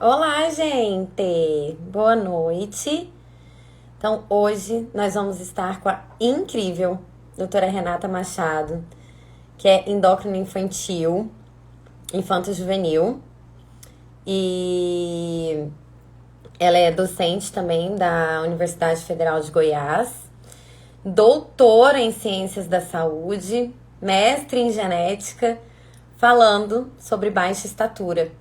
Olá, gente! Boa noite. Então, hoje nós vamos estar com a incrível doutora Renata Machado, que é endócrino infantil, infanto-juvenil, e ela é docente também da Universidade Federal de Goiás, doutora em ciências da saúde, mestre em genética, falando sobre baixa estatura,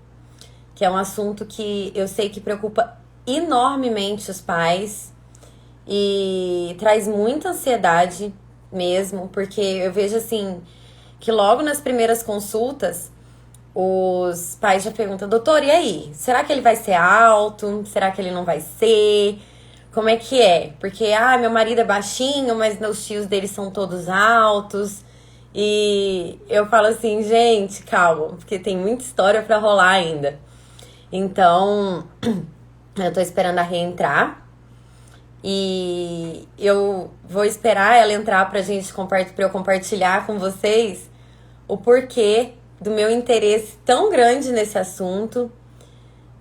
que é um assunto que eu sei que preocupa enormemente os pais e traz muita ansiedade mesmo, porque eu vejo assim que logo nas primeiras consultas os pais já perguntam, doutor, e aí? Será que ele vai ser alto? Será que ele não vai ser? Como é que é? Porque, meu marido é baixinho, mas os tios dele são todos altos. E eu falo assim, gente, calma, porque tem muita história pra rolar ainda. Então, eu tô esperando a reentrar. E eu vou esperar ela entrar pra eu compartilhar com vocês o porquê do meu interesse tão grande nesse assunto.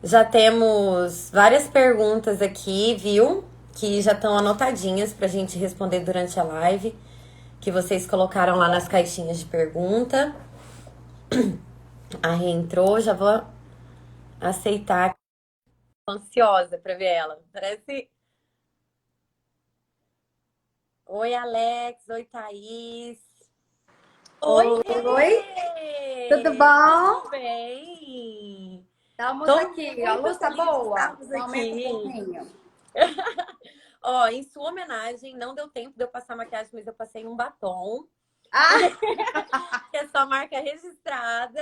Já temos várias perguntas aqui, viu? Que já estão anotadinhas pra gente responder durante a live, que vocês colocaram lá nas caixinhas de pergunta. A reentrou, já vou aceitar. Tô ansiosa pra ver ela. Parece. Oi, Alex. Oi, Thaís. Oi, Oi, tudo Rê! bom? Tudo bem? Estamos Tô aqui. A muito luz tá feliz de boa? estarmos Aumenta um aqui. pouquinho. Ó, em sua homenagem, não deu tempo de eu passar maquiagem, mas eu passei um batom, Ah, que é sua marca registrada.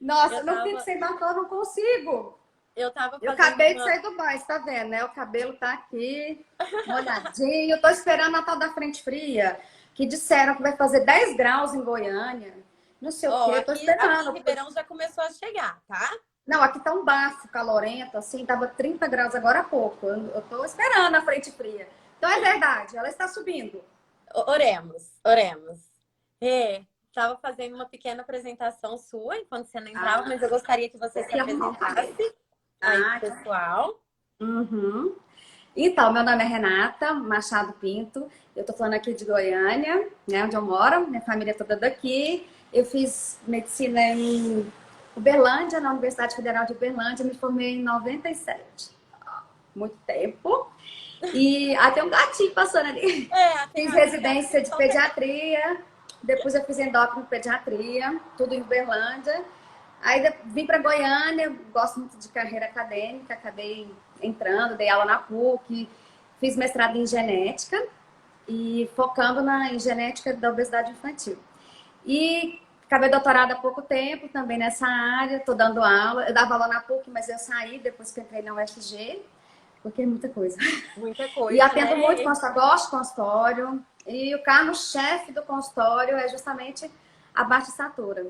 nossa, Eu não fico tava, sem batom, eu não consigo. eu tava Eu fazendo acabei de uma. sair do banho, você tá vendo, né? O cabelo tá aqui, molhadinho. Tô esperando a tal da frente fria, que disseram que vai fazer 10 graus em Goiânia. Não sei o Ó, quê, eu tô aqui em esperando. Ribeirão já começou a chegar, tá? Não, aqui tá um bafo calorento, assim, tava 30 graus agora há pouco. Eu tô esperando a frente fria. Então é verdade, ela está subindo. Oremos, oremos. Rê, tava fazendo uma pequena apresentação sua enquanto você não entrava, Ah, mas eu gostaria que você se e arrumar o cabelo. apresentasse aí pro Ah, pessoal. uhum. Então, meu nome é Renata Machado Pinto. Eu tô falando aqui de Goiânia, né, onde eu moro. Minha família é toda daqui. Eu fiz medicina em Uberlândia, na Universidade Federal de Uberlândia. Me formei em 97. Muito tempo. E tem um gatinho passando ali. É, tem Fiz aqui gatos que residência de estão perto. pediatria. Depois eu fiz endócrino pediatria, tudo em Uberlândia. Aí vim para Goiânia, gosto muito de carreira acadêmica, acabei entrando, dei aula na PUC, fiz mestrado em genética e focando em genética da obesidade infantil. E acabei doutorado há pouco tempo também nessa área, estou dando aula. Eu dava aula na PUC, mas eu saí depois que entrei na UFG, porque é muita coisa. Muita E coisa, atendo muito né? consultório, gosto de consultório. E o carro-chefe do consultório é justamente a baixa estatura.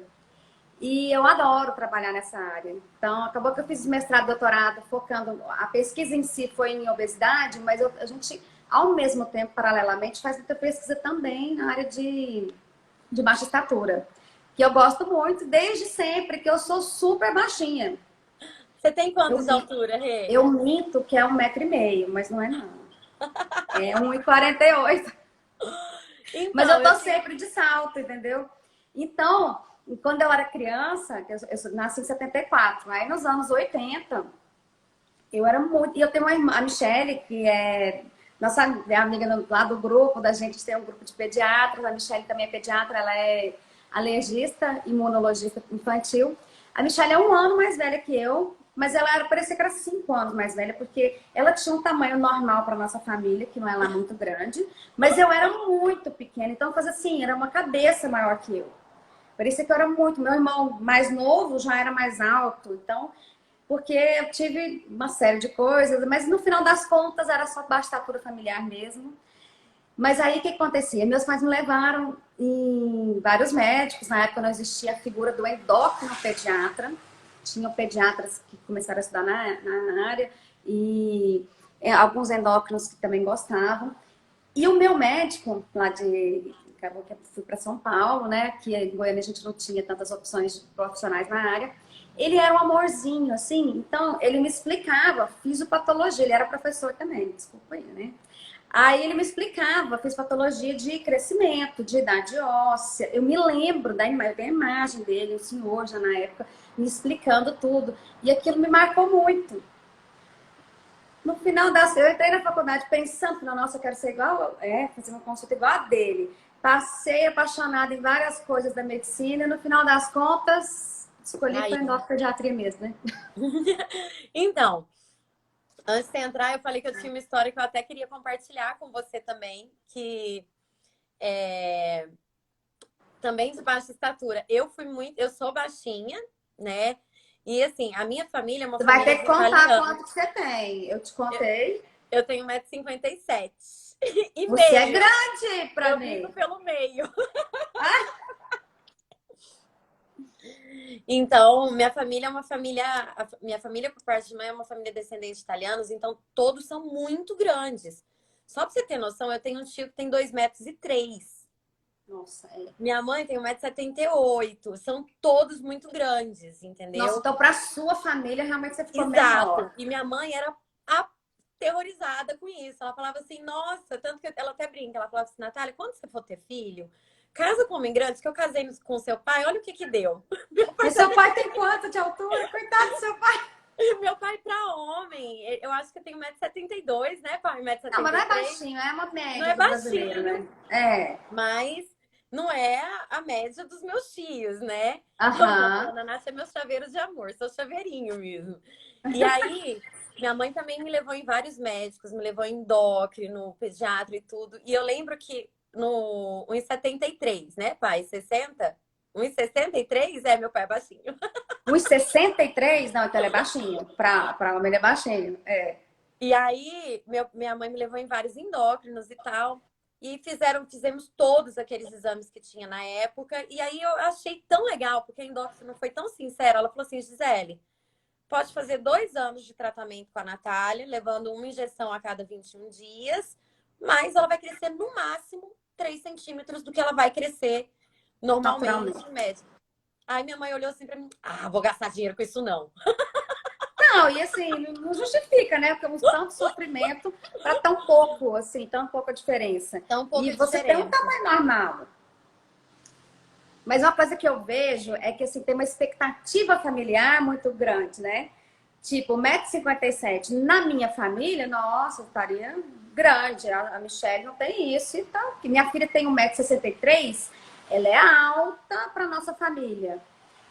E eu adoro trabalhar nessa área. Então, acabou que eu fiz mestrado, doutorado, focando. A pesquisa em si foi em obesidade, mas a gente, ao mesmo tempo, paralelamente, faz muita pesquisa também na área de baixa estatura. Que eu gosto muito, desde sempre, que eu sou super baixinha. Você tem quantos Eu, de altura, Rê? eu minto que é 1,5 m, mas não é não. É 1,48 m. Mas Então, eu tô eu tinha. sempre de salto, entendeu? Então, quando eu era criança, eu nasci em 74, aí nos anos 80, eu era muito. E eu tenho uma irmã, a Michelle, que é nossa amiga lá do grupo, da gente tem um grupo de pediatras. A Michelle também é pediatra, ela é alergista, imunologista infantil. A Michelle é um ano mais velha que eu, mas ela parecia que era 5 anos mais velha, porque ela tinha um tamanho normal para nossa família, que não é lá muito grande, mas eu era muito pequena, então fazia assim, era uma cabeça maior que eu. Parecia que eu era muito. Meu irmão mais novo já era mais alto, então porque eu tive uma série de coisas, mas no final das contas era só baixa estatura familiar mesmo. Mas aí o que acontecia? Meus pais me levaram em vários médicos. Na época não existia a figura do endócrino pediatra. Tinham pediatras que começaram a estudar na área e alguns endócrinos que também gostavam. E o meu médico, lá de. Acabou que eu fui para São Paulo, né? Que em Goiânia a gente não tinha tantas opções profissionais na área. ele era um amorzinho, assim. Então, ele me explicava, fisiopatologia, ele era professor também, desculpa aí, né? Aí ele me explicava, fiz patologia de crescimento, de idade óssea. Eu me lembro da imagem, eu tenho a imagem dele, o senhor já na época, me explicando tudo. E aquilo me marcou muito. No final das eu entrei na faculdade pensando, nossa, eu quero ser igual, fazer uma consulta igual a dele. Passei apaixonada em várias coisas da medicina e no final das contas escolhi Aí. para endopediatria mesmo, né? Então, antes de entrar, eu falei que eu tinha uma história que eu até queria compartilhar com você também, que é também de baixa estatura. Eu sou baixinha, né? E assim, a minha família é uma Você vai família ter de que contar italianos. quanto que você tem. Eu te Eu, contei. eu tenho 1,57 m e Você é meio. grande para Eu vivo mim. pelo meio. Então, minha família é uma família. Minha família, por parte de mãe, é uma família descendente de italianos, então todos são muito grandes. Só pra você ter noção, eu tenho um tio que tem 2,3 m. Nossa, é. Minha mãe tem 1,78 m. São todos muito grandes, Nossa, entendeu? então para sua família realmente você ficou Exato. menor. E minha mãe era aterrorizada com isso. Ela falava assim, nossa, tanto que ela até brinca, ela falava assim, Natália, quando você for ter filho, casa com homem grande, que eu casei com seu pai, olha o que que deu. Meu pai Mas seu pai tem quanto de altura? Coitado do seu pai. Meu pai, pra homem, eu acho que eu tenho 1,72 m, né, pai? Não, mas não é 1,73 m. baixinho, é uma Não média é do brasileiro, baixinho, né? É. mas não é a média dos meus tios, né? Aham. A Naná é meu chaveiro de amor, sou chaveirinho mesmo. E aí, minha mãe também me levou em vários médicos, me levou em endócrino, pediatra e tudo. E eu lembro que no 1,73 m, né, pai? 60? 1,63 m? Meu pai é baixinho. 1,63? Não, então ele é baixinho. Pra homem ele é baixinho. É. E aí, minha mãe me levou em vários endócrinos e tal. E fizemos todos aqueles exames que tinha na época. E aí eu achei tão legal, porque a endócrina foi tão sincera. Ela falou assim, Gisele, pode fazer 2 anos de tratamento com a Natália, levando uma injeção a cada 21 dias, mas ela vai crescer no máximo 3 centímetros do que ela vai crescer Naturalmente. normalmente, médico. Aí minha mãe olhou assim pra mim, vou gastar dinheiro com isso não. Não, e assim, não justifica, né? Porque tanto sofrimento para tão pouco, assim, tão pouca diferença. Então, um E pouco de você tem um diferença. tamanho normal. Mas uma coisa que eu vejo é que assim, tem uma expectativa familiar muito grande, né? Tipo, 1,57 m na minha família, nossa, estaria grande. A Michelle não tem isso e tal. Porque minha filha tem 1,63 m, ela é alta para nossa família.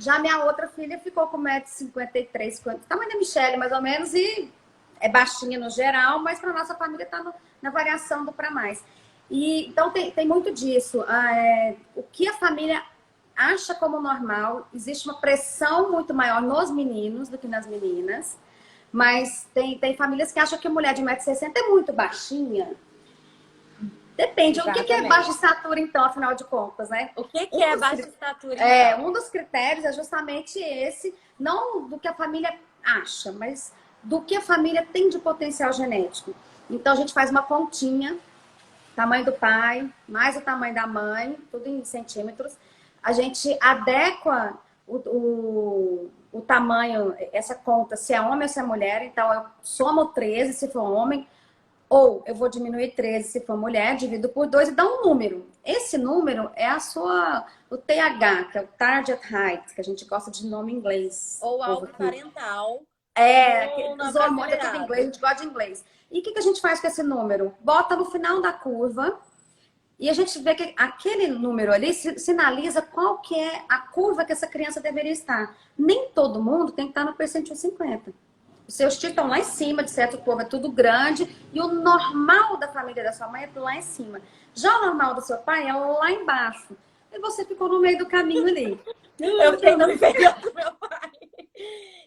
Já minha outra filha ficou com 1,53 m, tamanho da Michelle, mais ou menos, e é baixinha no geral, mas para nossa família está na variação do para mais. E, então tem muito disso. O que a família acha como normal, existe uma pressão muito maior nos meninos do que nas meninas, mas tem famílias que acham que a mulher de 1,60 m é muito baixinha. Depende. O que é baixa Exatamente. estatura, então, afinal de contas, né? O que que é baixa estatura, então? Um dos critérios é justamente esse, não do que a família acha, mas do que a família tem de potencial genético. Então, a gente faz uma continha, tamanho do pai, mais o tamanho da mãe, tudo em centímetros. A gente adequa o tamanho, essa conta, se é homem ou se é mulher. Então, eu somo 13 se for homem, ou eu vou diminuir 13 se for mulher, divido por 2 e dá um número. Esse número é o TH, que é o Target Height, que a gente gosta de nome em inglês. Ou Povo alvo aqui. parental, ou no Os hormônios é tudo em inglês, a brasileirado. gente gosta de inglês. E o que a gente faz com esse número? Bota no final da curva e a gente vê que aquele número ali sinaliza qual que é a curva que essa criança deveria estar. Nem todo mundo tem que estar no percentil 50. Os seus tios estão lá em cima, de certo povo é tudo grande, e o normal da família da sua mãe é lá em cima. Já o normal do seu pai é lá embaixo. E você ficou no meio do caminho ali. Eu fiquei no inferior do meu pai.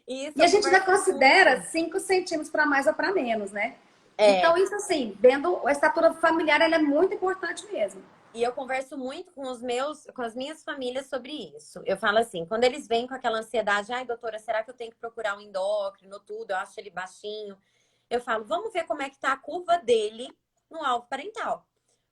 E isso E a eu gente já converso considera muito. 5 centímetros para mais ou para menos, né? É, Então, isso assim, vendo a estatura familiar, ela é muito importante mesmo. e eu converso muito com as minhas famílias sobre isso. Eu falo assim, quando eles vêm com aquela ansiedade, ai, doutora, será que eu tenho que procurar um endócrino, tudo? Eu acho ele baixinho. Eu falo, vamos ver como é que tá a curva dele no alvo parental.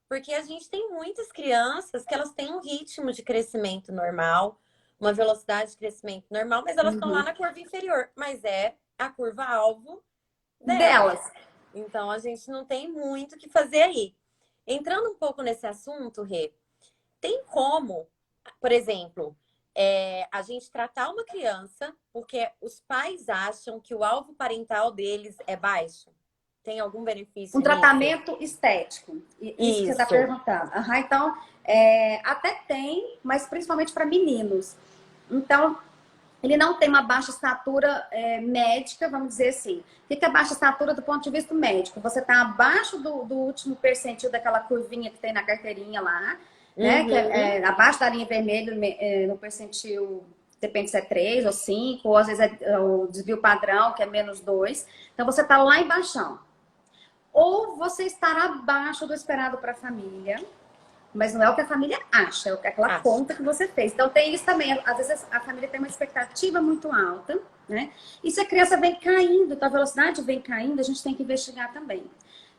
Porque a gente tem muitas crianças que elas têm um ritmo de crescimento normal, uma velocidade de crescimento normal, mas elas estão lá Uhum. na curva inferior, mas é a curva alvo delas. Delas. Então a gente não tem muito o que fazer aí. Entrando um pouco nesse assunto, Rê, tem como, por exemplo, a gente tratar uma criança porque os pais acham que o alvo parental deles é baixo? Tem algum Um benefício nisso? tratamento estético. Isso que você está Isso. perguntando. Aham, então, até tem, mas principalmente para meninos. Então, ele não tem uma baixa estatura médica, vamos dizer assim. O que é baixa estatura do ponto de vista médico? Você está abaixo do último percentil daquela curvinha que tem na carteirinha lá, né? Que Uhum. abaixo da linha vermelha, no percentil, depende se é 3 ou 5, ou às vezes é o desvio padrão, que é -2. Então, você está lá embaixo. Ou você estar abaixo do esperado para a família, mas não é o que a família acha, é aquela Acho. conta que você fez. Então tem isso também. Às vezes a família tem uma expectativa muito alta, né? E se a criança vem caindo, então a velocidade vem caindo, a gente tem que investigar também.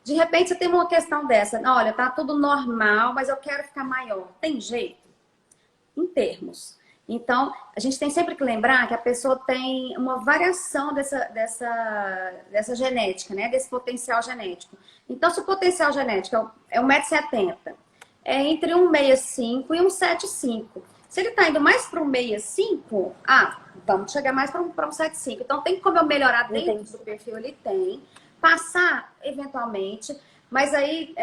De repente você tem uma questão dessa, olha, tá tudo normal, mas eu quero ficar maior. Tem jeito? Em termos. Então, a gente tem sempre que lembrar que a pessoa tem uma variação dessa genética, né? Desse potencial genético. Então, se o potencial genético é 1,70 m, é entre 1,65 m e 1,75 m. Se ele está indo mais para 1,65 m, vamos chegar mais para 1,75 m. Então, tem como eu melhorar dentro Entendi. do perfil? Ele tem. Passar, eventualmente, mas aí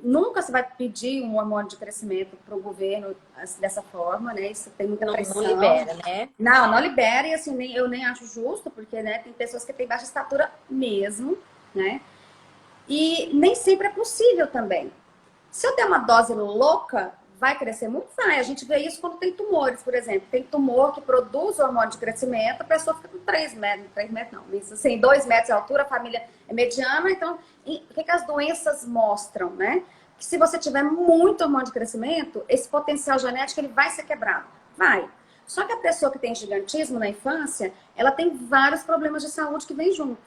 nunca se vai pedir um hormônio de crescimento para o governo assim, dessa forma, né? Isso tem muita Não pressão. libera, né? Não libera, e assim, eu nem acho justo, porque né, tem pessoas que têm baixa estatura mesmo, né? E nem sempre é possível também. Se eu der uma dose louca, vai crescer muito? Vai. A gente vê isso quando tem tumores, por exemplo. Tem tumor que produz hormônio de crescimento, a pessoa fica com 3 metros não, isso assim, 2 metros de altura, a família é mediana, então o que as doenças mostram, né? Que se você tiver muito hormônio de crescimento, esse potencial genético ele vai ser quebrado. Vai. Só que a pessoa que tem gigantismo na infância, ela tem vários problemas de saúde que vêm junto.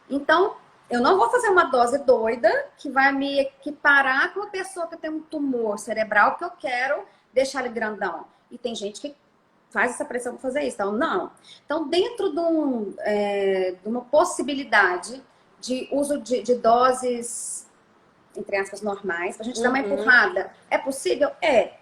Então, eu não vou fazer uma dose doida que vai me equiparar com uma pessoa que tem um tumor cerebral que eu quero deixar ele grandão. E tem gente que faz essa pressão para fazer isso. Então, não. Então, dentro de uma possibilidade de uso de doses, entre aspas, normais, para a gente dar uma Uhum. empurrada, é possível? É.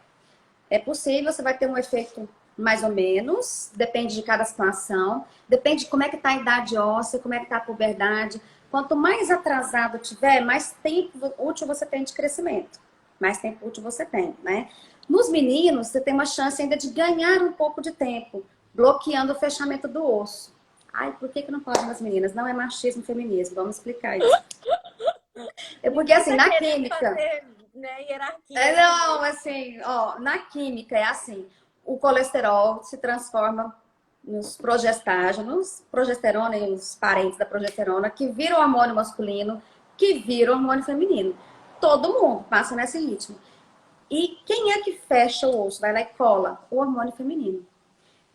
É possível, você vai ter um efeito mais ou menos, depende de cada situação, depende de como é que está a idade óssea, como é que está a puberdade. Quanto mais atrasado tiver, mais tempo útil você tem de crescimento. Mais tempo útil você tem, né? Nos meninos, você tem uma chance ainda de ganhar um pouco de tempo, bloqueando o fechamento do osso. Ai, por que não pode nas meninas? Não é machismo, feminismo. Vamos explicar isso. É porque, Ninguém assim, tá na querendo química, fazer, né, hierarquia aqui, não, não. assim, ó, na química é assim, o colesterol se transforma nos progestágenos, progesterona e os parentes da progesterona, que viram hormônio masculino, que viram hormônio feminino. Todo mundo passa nesse ritmo. E quem é que fecha o osso? Vai lá e cola o hormônio feminino.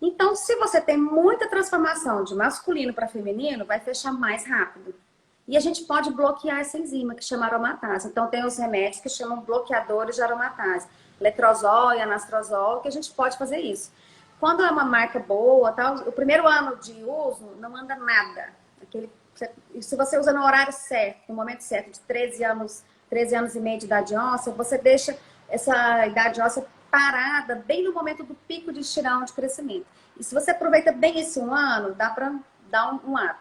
Então, se você tem muita transformação de masculino para feminino, vai fechar mais rápido. E a gente pode bloquear essa enzima que chama aromatase. Então, tem os remédios que chamam bloqueadores de aromatase. Letrozol e anastrozol, que a gente pode fazer isso. Quando é uma marca boa, tal, o primeiro ano de uso não anda nada. Se você usa no horário certo, no momento certo, de 13 anos e meio de idade óssea, você deixa essa idade óssea parada bem no momento do pico de estirão de crescimento. E se você aproveita bem esse um ano, dá para dar um up,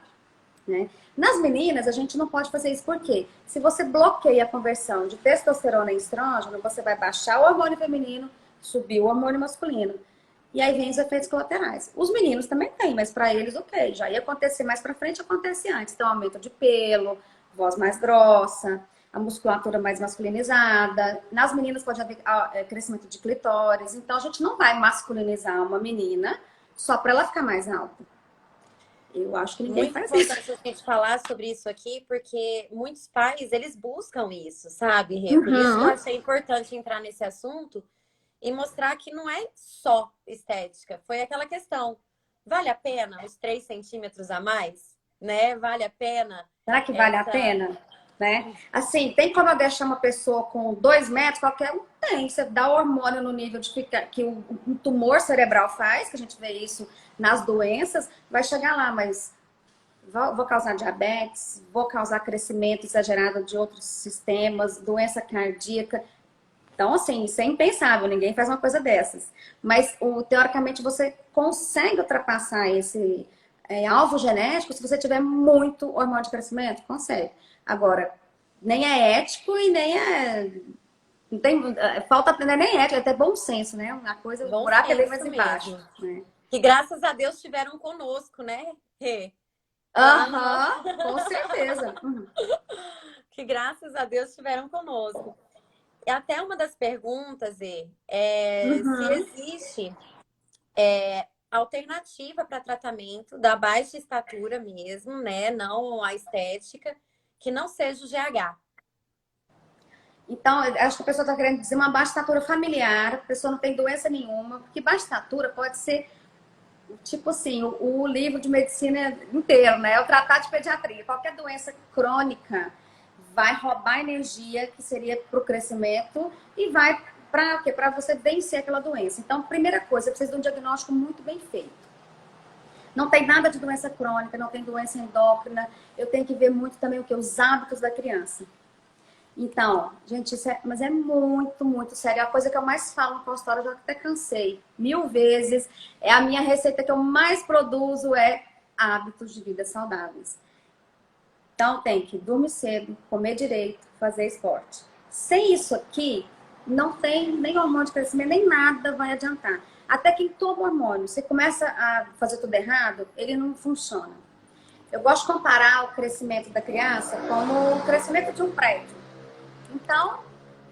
né? Nas meninas, a gente não pode fazer isso, por quê? Se você bloqueia a conversão de testosterona em estrógeno, você vai baixar o hormônio feminino, subir o hormônio masculino. E aí vem os efeitos colaterais. Os meninos também têm, mas para eles, ok. Já ia acontecer mais para frente, acontece antes. Então, aumento de pelo, voz mais grossa, a musculatura mais masculinizada. Nas meninas pode haver crescimento de clitóris. Então, a gente não vai masculinizar uma menina só para ela ficar mais alta. Eu acho que ninguém Muito faz isso. importante a gente falar sobre isso aqui, porque muitos pais, eles buscam isso, sabe, Rê? Por isso que eu Uhum. achei importante entrar nesse assunto e mostrar que não é só estética. Foi aquela questão, vale a pena os 3 centímetros a mais? Né? Vale a pena Será que vale a essa pena? né? Assim, tem como eu deixar uma pessoa com 2 metros? Qualquer um tem. Você dá hormônio no nível de ficar, que um tumor cerebral faz, que a gente vê isso nas doenças, vai chegar lá, mas vou causar diabetes, vou causar crescimento exagerado de outros sistemas, doença cardíaca. Então, assim, isso é impensável, ninguém faz uma coisa dessas. Mas, teoricamente, você consegue ultrapassar esse alvo genético se você tiver muito hormônio de crescimento? Consegue. Agora, nem é ético e nem é... Não tem, falta não é nem ético, é até bom senso, né? Uma coisa, o Bom buraco é bem mais senso embaixo. mesmo. Né? Que graças a Deus tiveram conosco, né, Rê? Lá no nosso... Aham, com certeza. Uhum. Que graças a Deus tiveram conosco. E até uma das perguntas se Uhum. existe alternativa para tratamento da baixa estatura mesmo, né? Não a estética, que não seja o GH. Então, eu acho que a pessoa está querendo dizer uma baixa estatura familiar, a pessoa não tem doença nenhuma, porque baixa estatura pode ser, tipo assim, o livro de medicina inteiro, né? O tratado de pediatria. Qualquer doença crônica vai roubar energia que seria para o crescimento e vai para quê? Para você vencer aquela doença. Então, primeira coisa, precisa de um diagnóstico muito bem feito. Não tem nada de doença crônica, não tem doença endócrina. Eu tenho que ver muito também o que? Os hábitos da criança. Então, gente, mas é muito, muito sério. É a coisa que eu mais falo no consultório, eu já até cansei 1000 vezes. É a minha receita que eu mais produzo, é hábitos de vida saudáveis. Então, tem que dormir cedo, comer direito, fazer esporte. Sem isso aqui, não tem nem hormônio de crescimento, nem nada vai adiantar. Até quem toma hormônio, você começa a fazer tudo errado, ele não funciona. Eu gosto de comparar o crescimento da criança como o crescimento de um prédio. Então,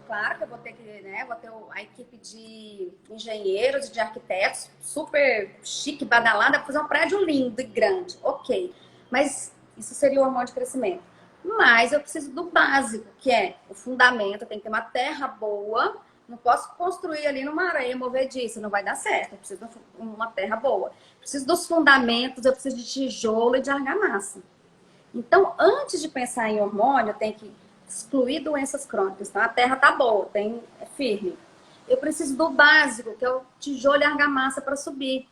claro que eu vou ter que, né, vou ter a equipe de engenheiros e de arquitetos super chique, badalada, para fazer um prédio lindo e grande. Ok. Mas isso seria o hormônio de crescimento. Mas eu preciso do básico, que é o fundamento. Tem que ter uma terra boa. Não posso construir ali numa areia movediça, não vai dar certo. Eu preciso de uma terra boa. Preciso dos fundamentos, eu preciso de tijolo e de argamassa. Então, antes de pensar em hormônio, tem que excluir doenças crônicas. Então, a terra tá boa, é firme. Eu preciso do básico, que é o tijolo e argamassa para subir.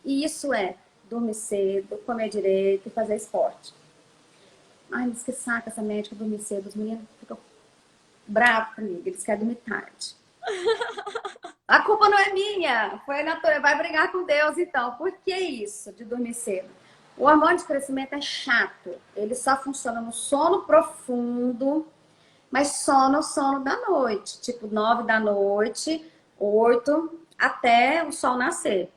E isso é dormir cedo, comer direito e fazer esporte. Ai, mas que saca essa médica dormir cedo. Os meninos ficam bravos comigo, eles querem dormir tarde. A culpa não é minha, foi a natureza. Vai brigar com Deus, então. Por que isso de dormir cedo? O hormônio de crescimento é chato. Ele só funciona no sono profundo, mas só no sono da noite. Tipo, 9 da noite, 8, até o sol nascer.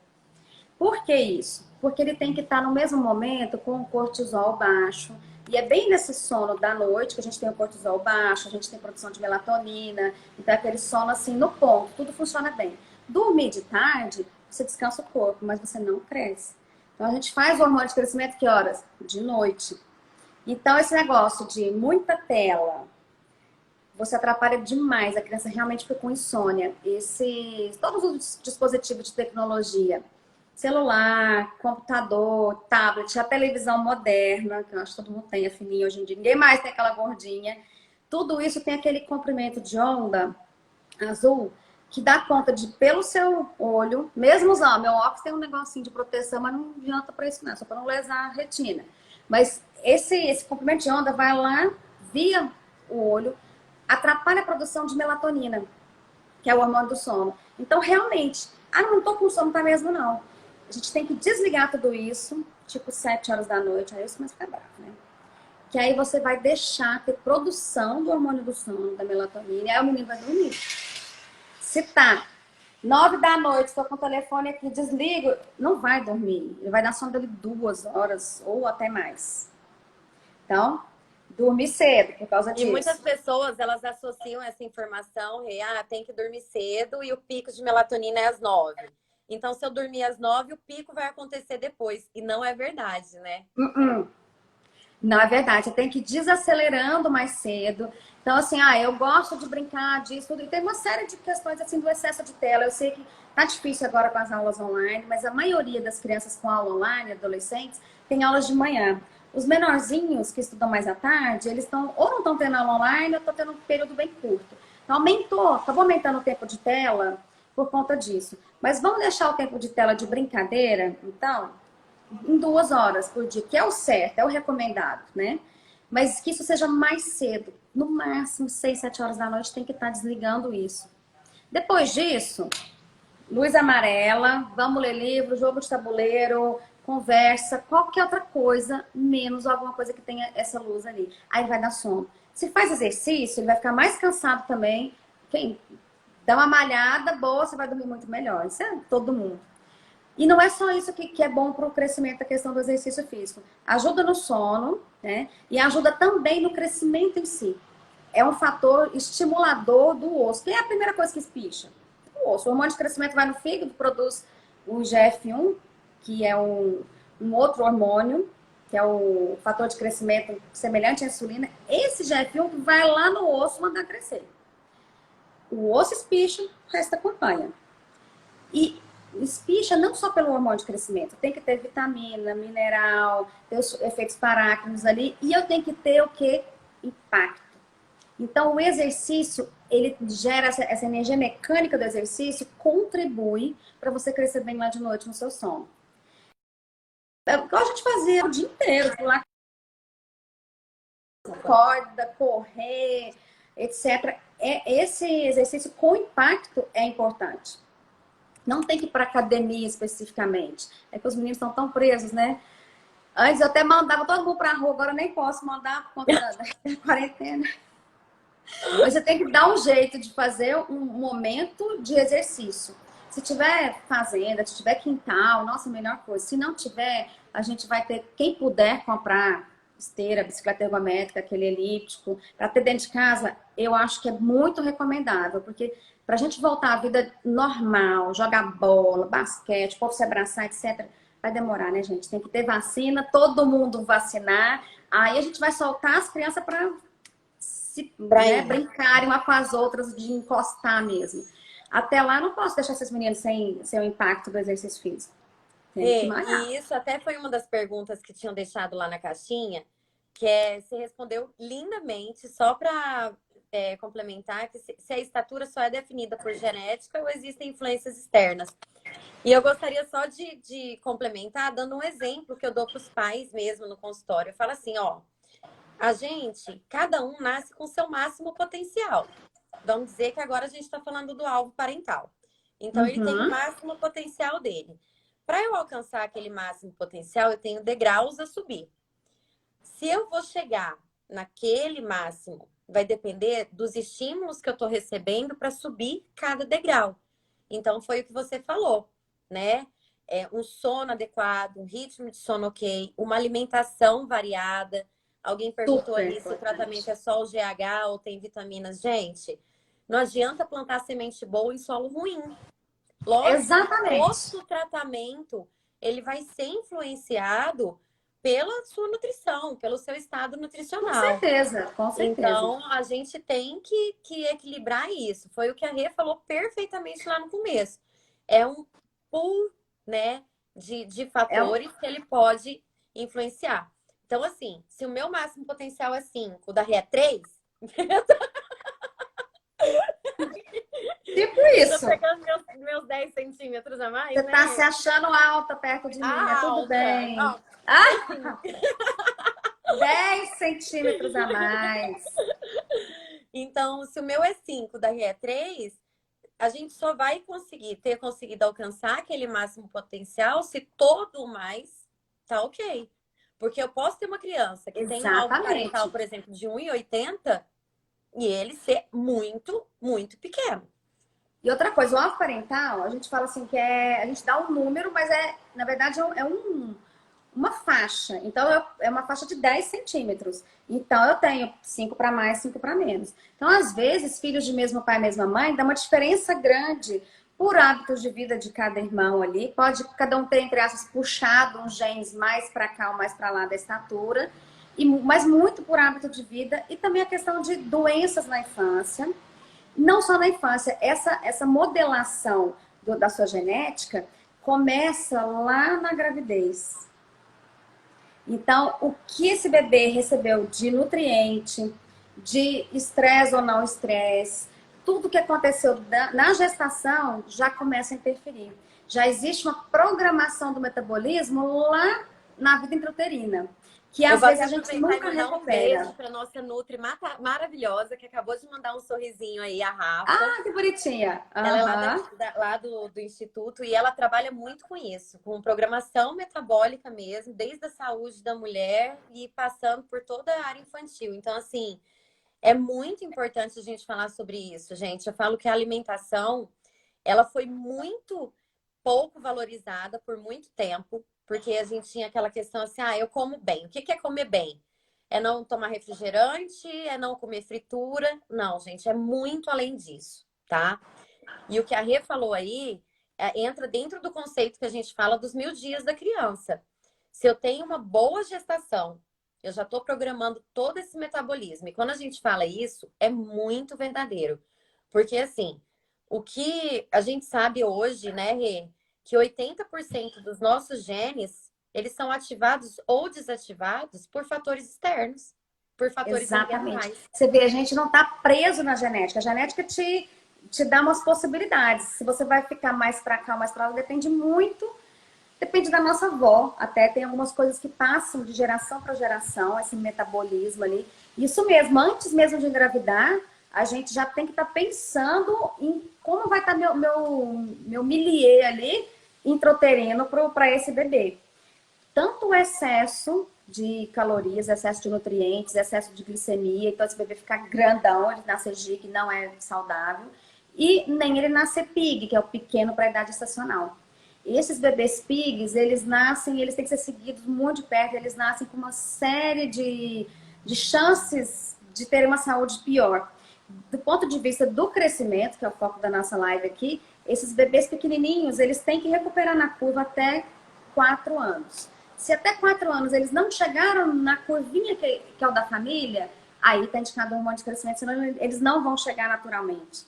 Por que isso? Porque ele tem que estar no mesmo momento com o cortisol baixo. E é bem nesse sono da noite que a gente tem o cortisol baixo, a gente tem produção de melatonina. Então é aquele sono assim no ponto, tudo funciona bem. Dormir de tarde, você descansa o corpo, mas você não cresce. Então a gente faz o hormônio de crescimento que horas? De noite. Então esse negócio de muita tela, você atrapalha demais, a criança realmente fica com insônia. Todos os dispositivos de tecnologia, celular, computador, tablet, a televisão moderna, que eu acho que todo mundo tem a fininha hoje em dia, ninguém mais tem aquela gordinha. Tudo isso tem aquele comprimento de onda azul que dá conta de, pelo seu olho, mesmo usando, meu óculos tem um negocinho de proteção, mas não adianta para isso não, só para não lesar a retina. Mas esse comprimento de onda vai lá via o olho, atrapalha a produção de melatonina, que é o hormônio do sono. Então, realmente, não tô com sono, tá mesmo não. A gente tem que desligar tudo isso, tipo 7 horas da noite, aí você começa a ficar bravo, né? Que aí você vai deixar ter produção do hormônio do sono, da melatonina, e aí o menino vai dormir. Se tá 9 da noite, estou com o telefone aqui, desligo, não vai dormir. Ele vai dar sono dele 2 horas ou até mais. Então, dormir cedo por causa disso. E muitas pessoas, elas associam essa informação, tem que dormir cedo e o pico de melatonina é às 9. Então, se eu dormir às 9, o pico vai acontecer depois. E não é verdade, né? Não é verdade. Você tem que ir desacelerando mais cedo. Então, assim, eu gosto de brincar disso, tudo. E tem uma série de questões, assim, do excesso de tela. Eu sei que tá difícil agora com as aulas online, mas a maioria das crianças com aula online, adolescentes, tem aulas de manhã. Os menorzinhos que estudam mais à tarde, eles estão ou não estão tendo aula online ou estão tendo um período bem curto. Então, acabou aumentando o tempo de tela por conta disso. Mas vamos deixar o tempo de tela de brincadeira, então, em 2 horas por dia, que é o certo, é o recomendado, né? Mas que isso seja mais cedo. No máximo, 6, 7 horas da noite tem que estar desligando isso. Depois disso, luz amarela, vamos ler livro, jogo de tabuleiro, conversa, qualquer outra coisa, menos alguma coisa que tenha essa luz ali. Aí vai dar sono. Se faz exercício, ele vai ficar mais cansado também. Quem dá uma malhada boa, você vai dormir muito melhor. Isso é todo mundo. E não é só isso que é bom para o crescimento da questão do exercício físico. Ajuda no sono, né? E ajuda também no crescimento em si. É um fator estimulador do osso. Que é a primeira coisa que espicha? O osso. O hormônio de crescimento vai no fígado, produz o IGF-1, que é um outro hormônio, que é o fator de crescimento semelhante à insulina. Esse IGF-1 vai lá no osso mandar crescer. O osso espicha, o resto acompanha. E espicha não só pelo hormônio de crescimento, tem que ter vitamina, mineral, ter os efeitos parácrinos ali, e eu tenho que ter o que? Impacto. Então, o exercício, ele gera essa energia mecânica do exercício, contribui para você crescer bem lá de noite no seu sono. É o que a gente fazia o dia inteiro, pular corda, correr, etc. Esse exercício com impacto é importante. Não tem que ir para academia especificamente. É que os meninos estão tão presos, né? Antes eu até mandava todo mundo para a rua, agora eu nem posso mandar por conta da quarentena. Mas você tem que dar um jeito de fazer um momento de exercício. Se tiver fazenda, se tiver quintal, nossa, a melhor coisa. Se não tiver, a gente vai ter, quem puder comprar esteira, bicicleta ergométrica, aquele elíptico, para ter dentro de casa, eu acho que é muito recomendável, porque para a gente voltar à vida normal, jogar bola, basquete, o povo se abraçar, etc., vai demorar, né, gente? Tem que ter vacina, todo mundo vacinar, aí a gente vai soltar as crianças para brincarem uma com as outras, de encostar mesmo. Até lá, não posso deixar esses meninos sem o impacto do exercício físico. Tem que malhar. E isso até foi uma das perguntas que tinham deixado lá na caixinha, que é, você respondeu lindamente, só para complementar, que se a estatura só é definida por genética ou existem influências externas. E eu gostaria só de complementar, dando um exemplo que eu dou para os pais mesmo no consultório. Eu falo assim, ó, cada um nasce com seu máximo potencial. Vamos dizer que agora a gente está falando do alvo parental. Então, ele tem o máximo potencial dele. Para eu alcançar aquele máximo potencial, eu tenho degraus a subir. Se eu vou chegar naquele máximo, vai depender dos estímulos que eu estou recebendo para subir cada degrau. Então, foi o que você falou, né? Um sono adequado, um ritmo de sono ok, uma alimentação variada. Alguém perguntou ali se o tratamento é só o GH ou tem vitaminas. Gente, não adianta plantar semente boa em solo ruim. Lógico, Exatamente. o tratamento ele vai ser influenciado pela sua nutrição, pelo seu estado nutricional. Com certeza, com certeza. Então, a gente tem que equilibrar isso. Foi o que a Rê falou perfeitamente lá no começo. É um pool, né, de fatores que ele pode influenciar. Então, assim, se o meu máximo potencial é 5, o da Rê é 3... Tipo isso. Tô pegando meus 10 centímetros a mais, Você né? tá se achando alta perto de mim, é tudo bem. 10 centímetros a mais. Então, se o meu é 5, da Rê é 3, a gente só vai ter conseguido alcançar aquele máximo potencial se todo o mais tá ok. Porque eu posso ter uma criança que tem um alvo parental, por exemplo, de 1,80 e ele ser muito, muito pequeno. E outra coisa, o alvo parental, a gente fala assim que a gente dá um número, mas na verdade uma faixa. Então, é uma faixa de 10 centímetros. Então, eu tenho 5 para mais, 5 para menos. Então, às vezes, filhos de mesmo pai e mesma mãe, dá uma diferença grande por hábitos de vida de cada irmão ali. Pode cada um ter, entre aspas, puxado uns genes mais para cá ou mais para lá da estatura. Mas muito por hábito de vida. E também a questão de doenças na infância. Não só na infância, essa modelação da sua genética começa lá na gravidez. Então, o que esse bebê recebeu de nutriente, de estresse ou não estresse, tudo que aconteceu na gestação já começa a interferir. Já existe uma programação do metabolismo lá na vida intrauterina, que Eu às vou vezes até a gente aproveitar e nunca mandar um beijo recupera. para nossa Nutri maravilhosa, que acabou de mandar um sorrisinho aí, a Rafa. Ah, que bonitinha. Ela é lá, Aham. lá do Instituto e ela trabalha muito com isso, com programação metabólica mesmo, desde a saúde da mulher e passando por toda a área infantil. Então, assim, é muito importante a gente falar sobre isso, gente. Eu falo que a alimentação, ela foi muito pouco valorizada por muito tempo, porque a gente tinha aquela questão assim, ah, eu como bem. O que é comer bem? É não tomar refrigerante? É não comer fritura? Não, gente, é muito além disso, tá? E o que a Rê falou aí entra dentro do conceito que a gente fala dos 1.000 dias da criança. Se eu tenho uma boa gestação, eu já estou programando todo esse metabolismo. E quando a gente fala isso, é muito verdadeiro. Porque, assim, o que a gente sabe hoje, né, Rê, que 80% dos nossos genes, eles são ativados ou desativados por fatores externos, por fatores Exatamente. ambientais. Você vê, a gente não está preso na genética. A genética te dá umas possibilidades. Se você vai ficar mais para cá ou mais para lá, depende muito. Depende da nossa avó. Até tem algumas coisas que passam de geração para geração, esse metabolismo ali. Isso mesmo, antes mesmo de engravidar, a gente já tem que estar pensando em como vai estar meu milieu ali intrauterino para esse bebê. Tanto o excesso de calorias, excesso de nutrientes, excesso de glicemia, então esse bebê fica grandão, ele nascer giga, não é saudável, e nem ele nascer pig, que é o pequeno para a idade estacional. E esses bebês pigs, eles nascem, eles têm que ser seguidos muito de perto, eles nascem com uma série de chances de ter uma saúde pior. Do ponto de vista do crescimento, que é o foco da nossa live aqui, esses bebês pequenininhos, eles têm que recuperar na curva até 4 anos. Se até 4 anos eles não chegaram na curvinha que é o da família, aí está indicado um hormônio de crescimento, senão eles não vão chegar naturalmente.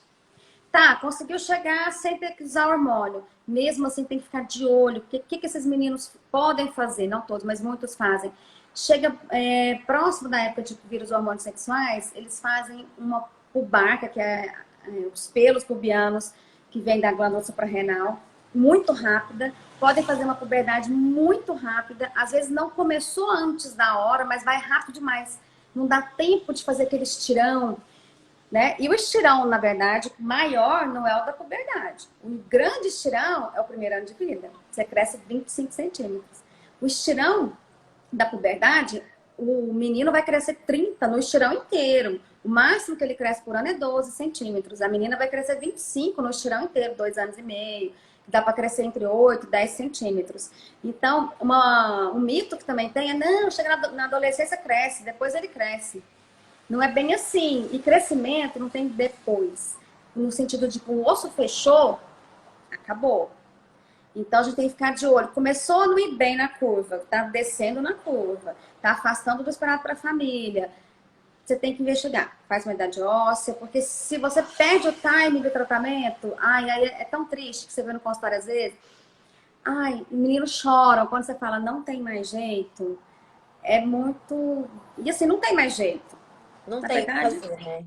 Tá, conseguiu chegar sem ter que usar hormônio. Mesmo assim, tem que ficar de olho. O que esses meninos podem fazer? Não todos, mas muitos fazem. Chega próximo da época de vir os hormônios sexuais, eles fazem uma pubarca, que é os pelos pubianos, que vem da glândula suprarrenal, muito rápida. Podem fazer uma puberdade muito rápida. Às vezes não começou antes da hora, mas vai rápido demais. Não dá tempo de fazer aquele estirão, né? E o estirão, na verdade, maior não é o da puberdade. O grande estirão é o primeiro ano de vida. Você cresce 25 centímetros. O estirão da puberdade, o menino vai crescer 30 no estirão inteiro. O máximo que ele cresce por ano é 12 centímetros. A menina vai crescer 25 no estirão inteiro, 2 anos e meio. Dá para crescer entre 8 e 10 centímetros. Então, um mito que também tem é, não, chega na adolescência, cresce, depois ele cresce. Não é bem assim. E crescimento não tem depois. No sentido de que o osso fechou, acabou. Então a gente tem que ficar de olho. Começou a não ir bem na curva, tá descendo na curva, tá afastando do esperado para a família. Você tem que investigar. Faz uma idade óssea, porque se você perde o timing do tratamento, ai, aí é tão triste que você vê no consultório às vezes. Ai, meninos choram quando você fala não tem mais jeito. É muito. E assim, não tem mais jeito. Não Na tem o que verdade, fazer, né?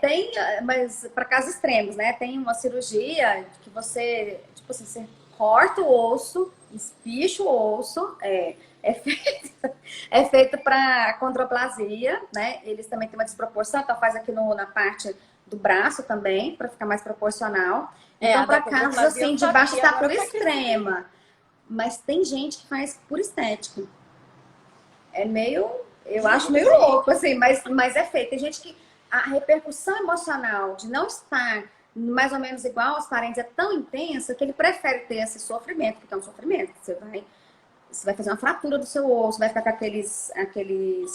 tem, mas para casos extremos, né? Tem uma cirurgia que você, tipo assim, você corta o osso, espicha o osso, é feito para condroplasia, né? Eles também têm uma desproporção, então faz aqui na parte do braço também, para ficar mais proporcional. A Então, da para casos condroplasia eu assim, de baixa sabia, agora estatura eu tô querendo ver. extrema. Mas tem gente que faz por estética. É meio, eu acho meio Gente, louco, assim, mas é feito. Tem gente que a repercussão emocional de não estar mais ou menos igual aos parentes é tão intensa que ele prefere ter esse sofrimento, porque é um sofrimento. Você vai fazer uma fratura do seu osso, vai ficar com aqueles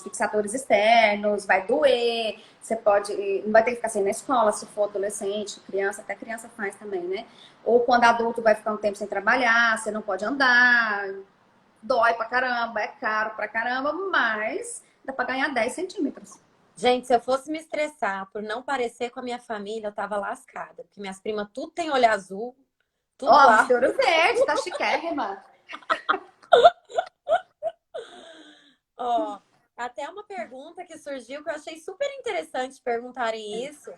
fixadores externos, vai doer, você pode, não vai ter que ficar sem ir na escola se for adolescente, criança, até criança faz também, né? Ou quando adulto vai ficar um tempo sem trabalhar, você não pode andar, dói pra caramba, é caro pra caramba, mas dá pra ganhar 10 centímetros. gente, se eu fosse me estressar por não parecer com a minha família, eu tava lascada. Porque minhas primas tudo tem olho azul, tudo Ó, você alto. tem ouro verde, tá chiquérrima. Ó, até uma pergunta que surgiu que eu achei super interessante perguntarem isso,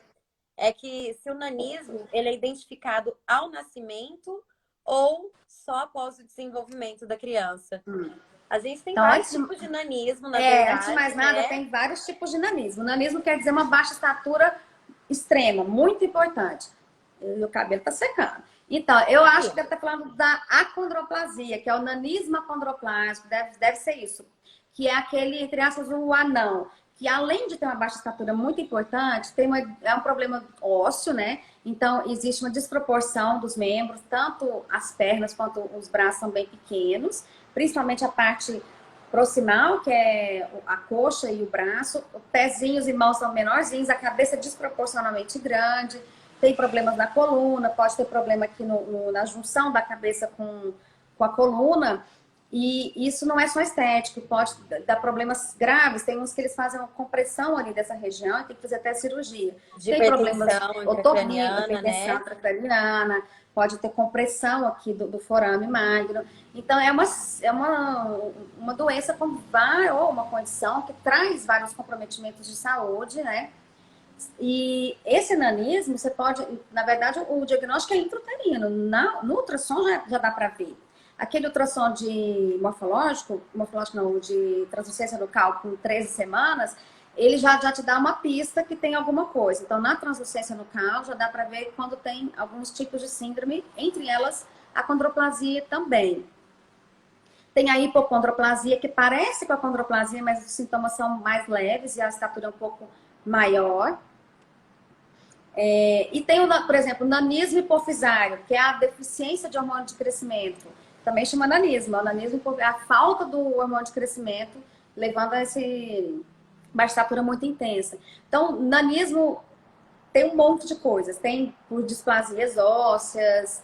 é que se o nanismo ele é identificado ao nascimento ou só após o desenvolvimento da criança. Hum. A gente tem Então, vários tipos de nanismo, na antes de mais verdade, nada, né? tem vários tipos de nanismo. Nanismo quer dizer uma baixa estatura extrema, muito importante. E o cabelo tá secando. Então, eu acho que Aqui. deve estar falando da acondroplasia, que é o nanismo acondroplásico, deve ser isso. Que é aquele, entre aspas, o anão. Que além de ter uma baixa estatura muito importante, é um problema ósseo, né? Então, existe uma desproporção dos membros, tanto as pernas quanto os braços são bem pequenos, principalmente a parte proximal, que é a coxa e o braço, pezinhos e mãos são menorzinhos, a cabeça é desproporcionalmente grande, tem problemas na coluna, pode ter problema aqui na junção da cabeça com a coluna, e isso não é só estético, pode dar problemas graves, tem uns que eles fazem uma compressão ali dessa região e tem que fazer até cirurgia. De Tem problemas hipertensão otorrino, intracraniana, hipertensão né? intracraniana, pode ter compressão aqui do forame magno. Então, uma doença ou uma condição que traz vários comprometimentos de saúde, né? E esse nanismo, você pode, na verdade, o diagnóstico é intrauterino. No ultrassom já dá para ver. Aquele ultrassom de morfológico não, de translucência nucal com 13 semanas, ele já te dá uma pista que tem alguma coisa. Então, na translucência nucal, já dá para ver quando tem alguns tipos de síndrome, entre elas a condroplasia também. Tem a hipocondroplasia, que parece com a condroplasia, mas os sintomas são mais leves e a estatura é um pouco maior. E tem, por exemplo, o nanismo hipofisário, que é a deficiência de hormônio de crescimento. Também chama nanismo. O nanismo é a falta do hormônio de crescimento, levando a uma estatura muito intensa. Então, nanismo tem um monte de coisas. Tem por displasias ósseas,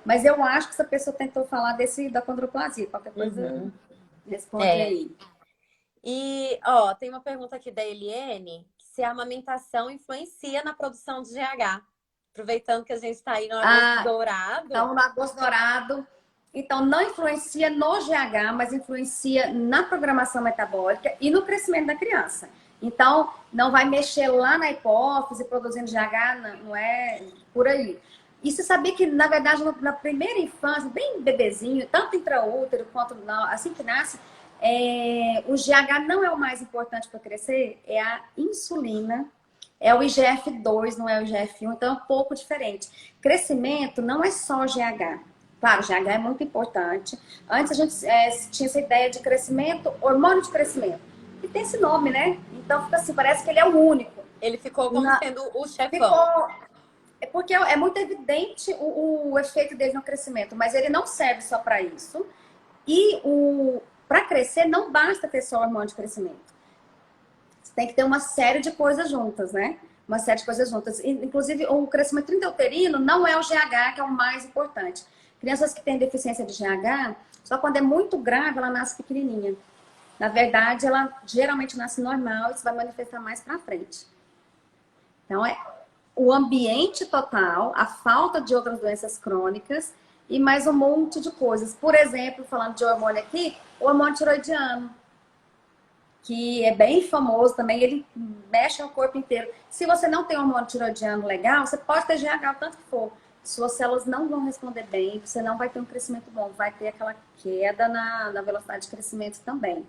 mas eu acho que essa pessoa tentou falar da condroplasia. Qualquer coisa, Uhum. responde É. aí. E, ó, tem uma pergunta aqui da Eliene, se a amamentação influencia na produção de GH. Aproveitando que a gente está aí no agosto Ah, dourado. então, no arroz dourado, então não influencia no GH, mas influencia na programação metabólica e no crescimento da criança. Então, não vai mexer lá na hipófise, produzindo GH, não é por aí. E você sabia que, na verdade, na primeira infância, bem bebezinho, tanto intraútero quanto assim que nasce, o GH não é o mais importante para crescer, é a insulina, é o IGF-2, não é o IGF-1, então é um pouco diferente. Crescimento não é só GH. Claro, GH é muito importante. Antes a gente tinha essa ideia de crescimento, hormônio de crescimento. E tem esse nome, né? Então fica assim, parece que ele é o único. Ele ficou como sendo o chefão. Ficou. É porque é muito evidente o efeito dele no crescimento, mas ele não serve só para isso. E para crescer, não basta ter só hormônio de crescimento. Você tem que ter uma série de coisas juntas, né? Uma série de coisas juntas. Inclusive, o crescimento intrauterino não é o GH que é o mais importante. Crianças que têm deficiência de GH, só quando é muito grave, ela nasce pequenininha. Na verdade, ela geralmente nasce normal e se vai manifestar mais pra frente. Então, é o ambiente total, a falta de outras doenças crônicas e mais um monte de coisas. Por exemplo, falando de hormônio aqui, o hormônio tiroidiano, que é bem famoso também, ele mexe no corpo inteiro. Se você não tem hormônio tiroidiano legal, você pode ter GH o tanto que for. Suas células não vão responder bem, você não vai ter um crescimento bom, vai ter aquela queda na velocidade de crescimento também.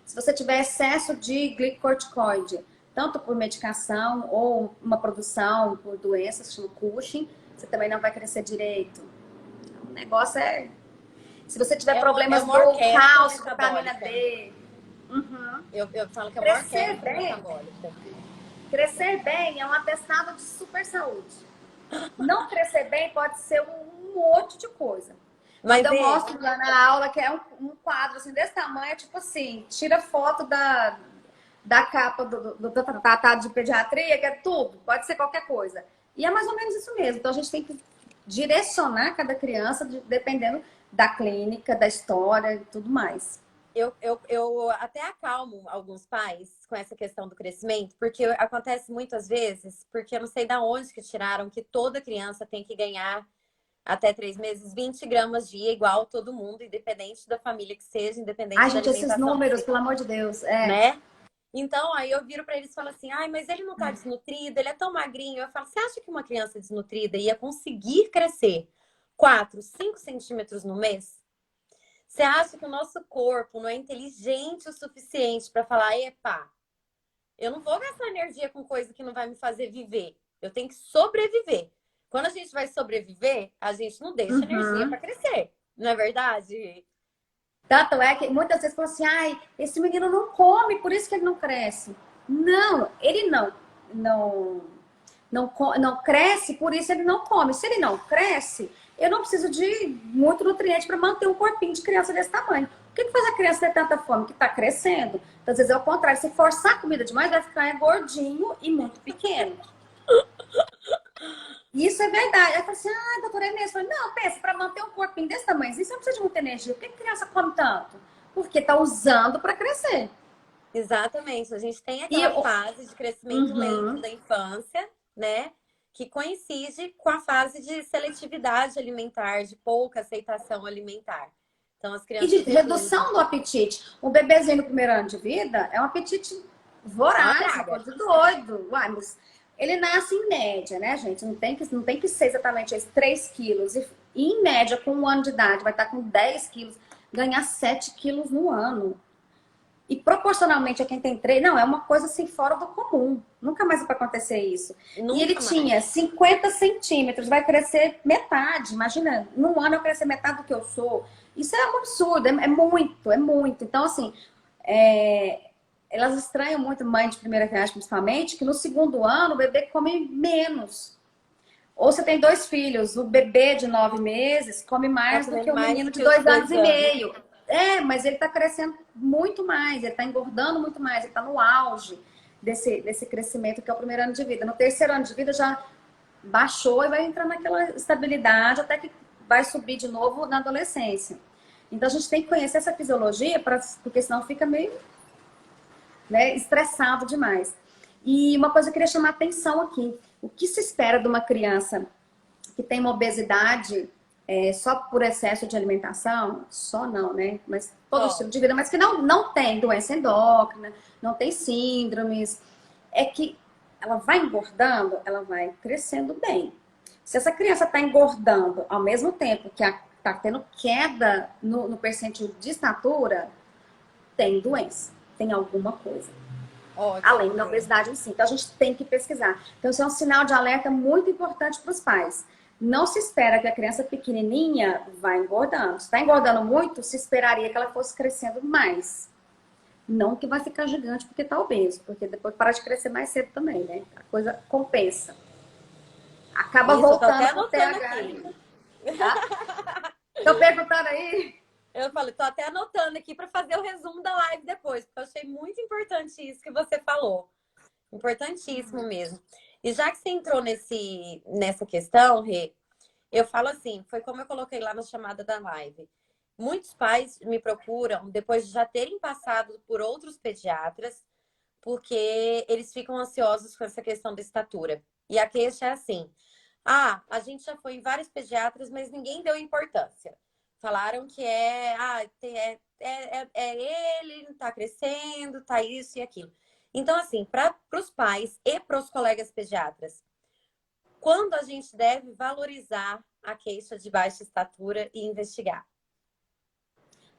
Se você tiver excesso de glicocorticoide, tanto por medicação ou uma produção por doenças, que chama Cushing, você também não vai crescer direito. O negócio é... Se você tiver problemas uma do orquestra cálcio, vitamina metabólica. D... Uhum. Eu falo que é uma Crescer orquestra bem, metabólica. crescer bem é um atestado de super saúde. Não crescer bem pode ser um monte de coisa. Mas Quando eu mostro lá na aula que é um quadro assim, desse tamanho, tipo assim, tira foto da capa do tratado de pediatria, que é tudo, pode ser qualquer coisa. E é mais ou menos isso mesmo. Então a gente tem que direcionar cada criança dependendo da clínica, da história e tudo mais. eu até acalmo alguns pais com essa questão do crescimento, porque acontece muitas vezes, porque eu não sei da onde que tiraram que toda criança tem que ganhar Até 3 meses, 20 gramas dia, igual todo mundo, independente da família que seja, Ai, independente da gente, esses alimentação que números, seja, pelo amor de Deus. É. né? Então, aí eu viro pra eles e falo assim, ai, mas ele não tá desnutrido, ele é tão magrinho. Eu falo, você acha que uma criança desnutrida ia conseguir crescer 4, 5 centímetros no mês? Você acha que o nosso corpo não é inteligente o suficiente para falar, epa, eu não vou gastar energia com coisa que não vai me fazer viver. Eu tenho que sobreviver. Quando a gente vai sobreviver, a gente não deixa energia para Uhum. crescer. Não é verdade? Tanto é que muitas vezes falam assim, ai, esse menino não come, por isso que ele não cresce. Não, ele não cresce, por isso ele não come. Se ele não cresce, eu não preciso de muito nutriente para manter um corpinho de criança desse tamanho. O que faz a criança ter tanta fome? Que está crescendo. Então, às vezes é o contrário. Se forçar a comida demais, vai ficar gordinho e muito pequeno. E isso é verdade. Aí eu falo assim, ah, doutora Inês, eu falei, não, pensa, para manter um corpinho desse tamanho, você não precisa de muita energia. Por que a criança come tanto? Porque está usando para crescer. Exatamente. A gente tem E, aquela fase de crescimento lento uhum. da infância, né? Que coincide com a fase de seletividade alimentar, de pouca aceitação alimentar. Então, as E de crianças entendem. redução do apetite. Um bebezinho no primeiro ano de vida é um apetite É uma voraz, uma praga. coisa de doido. Uai, mas ele nasce em média, né, gente? Não tem que ser exatamente esses 3 quilos. E em média, com 1 ano de idade, vai estar com 10 quilos, ganhar 7 quilos no ano. E proporcionalmente a quem tem 3, não, é uma coisa assim fora do comum. Nunca mais vai acontecer isso. E ele Nunca mais. tinha 50 centímetros, vai crescer metade. Imagina, num ano eu crescer metade do que eu sou. Isso é um absurdo, é muito, é muito. Então, assim, elas estranham muito, mãe de primeira viagem principalmente, que no segundo ano o bebê come menos. Ou você tem 2 filhos, o bebê de 9 meses come Tá mais do que comendo o mais menino do de que o de 2 anos dois e anos. meio. É, mas ele está crescendo muito mais, ele está engordando muito mais, ele está no auge desse crescimento que é o primeiro ano de vida. No terceiro ano de vida já baixou e vai entrar naquela estabilidade até que vai subir de novo na adolescência. Então a gente tem que conhecer essa fisiologia, porque senão fica meio, né, estressado demais. E uma coisa que eu queria chamar a atenção aqui: o que se espera de uma criança que tem uma obesidade só por excesso de alimentação? Só não, né? Mas todo Ó, estilo de vida, mas que não tem doença endócrina, não tem síndromes, é que ela vai engordando, ela vai crescendo bem. Se essa criança está engordando ao mesmo tempo que está tendo queda no percentil de estatura, tem doença, tem alguma coisa. Além da ótimo, Rê. obesidade em si. Então a gente tem que pesquisar. Então isso é um sinal de alerta muito importante para os pais. Não se espera que a criança pequenininha vá engordando. Se está engordando muito, se esperaria que ela fosse crescendo mais. Não que vai ficar gigante porque está obeso, porque depois para de crescer mais cedo também, né? A coisa compensa. Acaba Isso, eu tô voltando até pro anotando TH aqui. ainda, tá? Tô perguntando aí. Eu falei, tô até anotando aqui para fazer o resumo da live depois, porque eu achei muito importante isso que você falou. Importantíssimo mesmo. E já que você entrou nessa questão, Rê, eu falo assim, foi como eu coloquei lá na chamada da live. Muitos pais me procuram depois de já terem passado por outros pediatras, porque eles ficam ansiosos com essa questão da estatura. E a queixa é assim: ah, a gente já foi em vários pediatras, mas ninguém deu importância. Falaram que ele, não tá crescendo, tá isso e aquilo. Então, assim, para os pais e para os colegas pediatras, quando a gente deve valorizar a queixa de baixa estatura e investigar?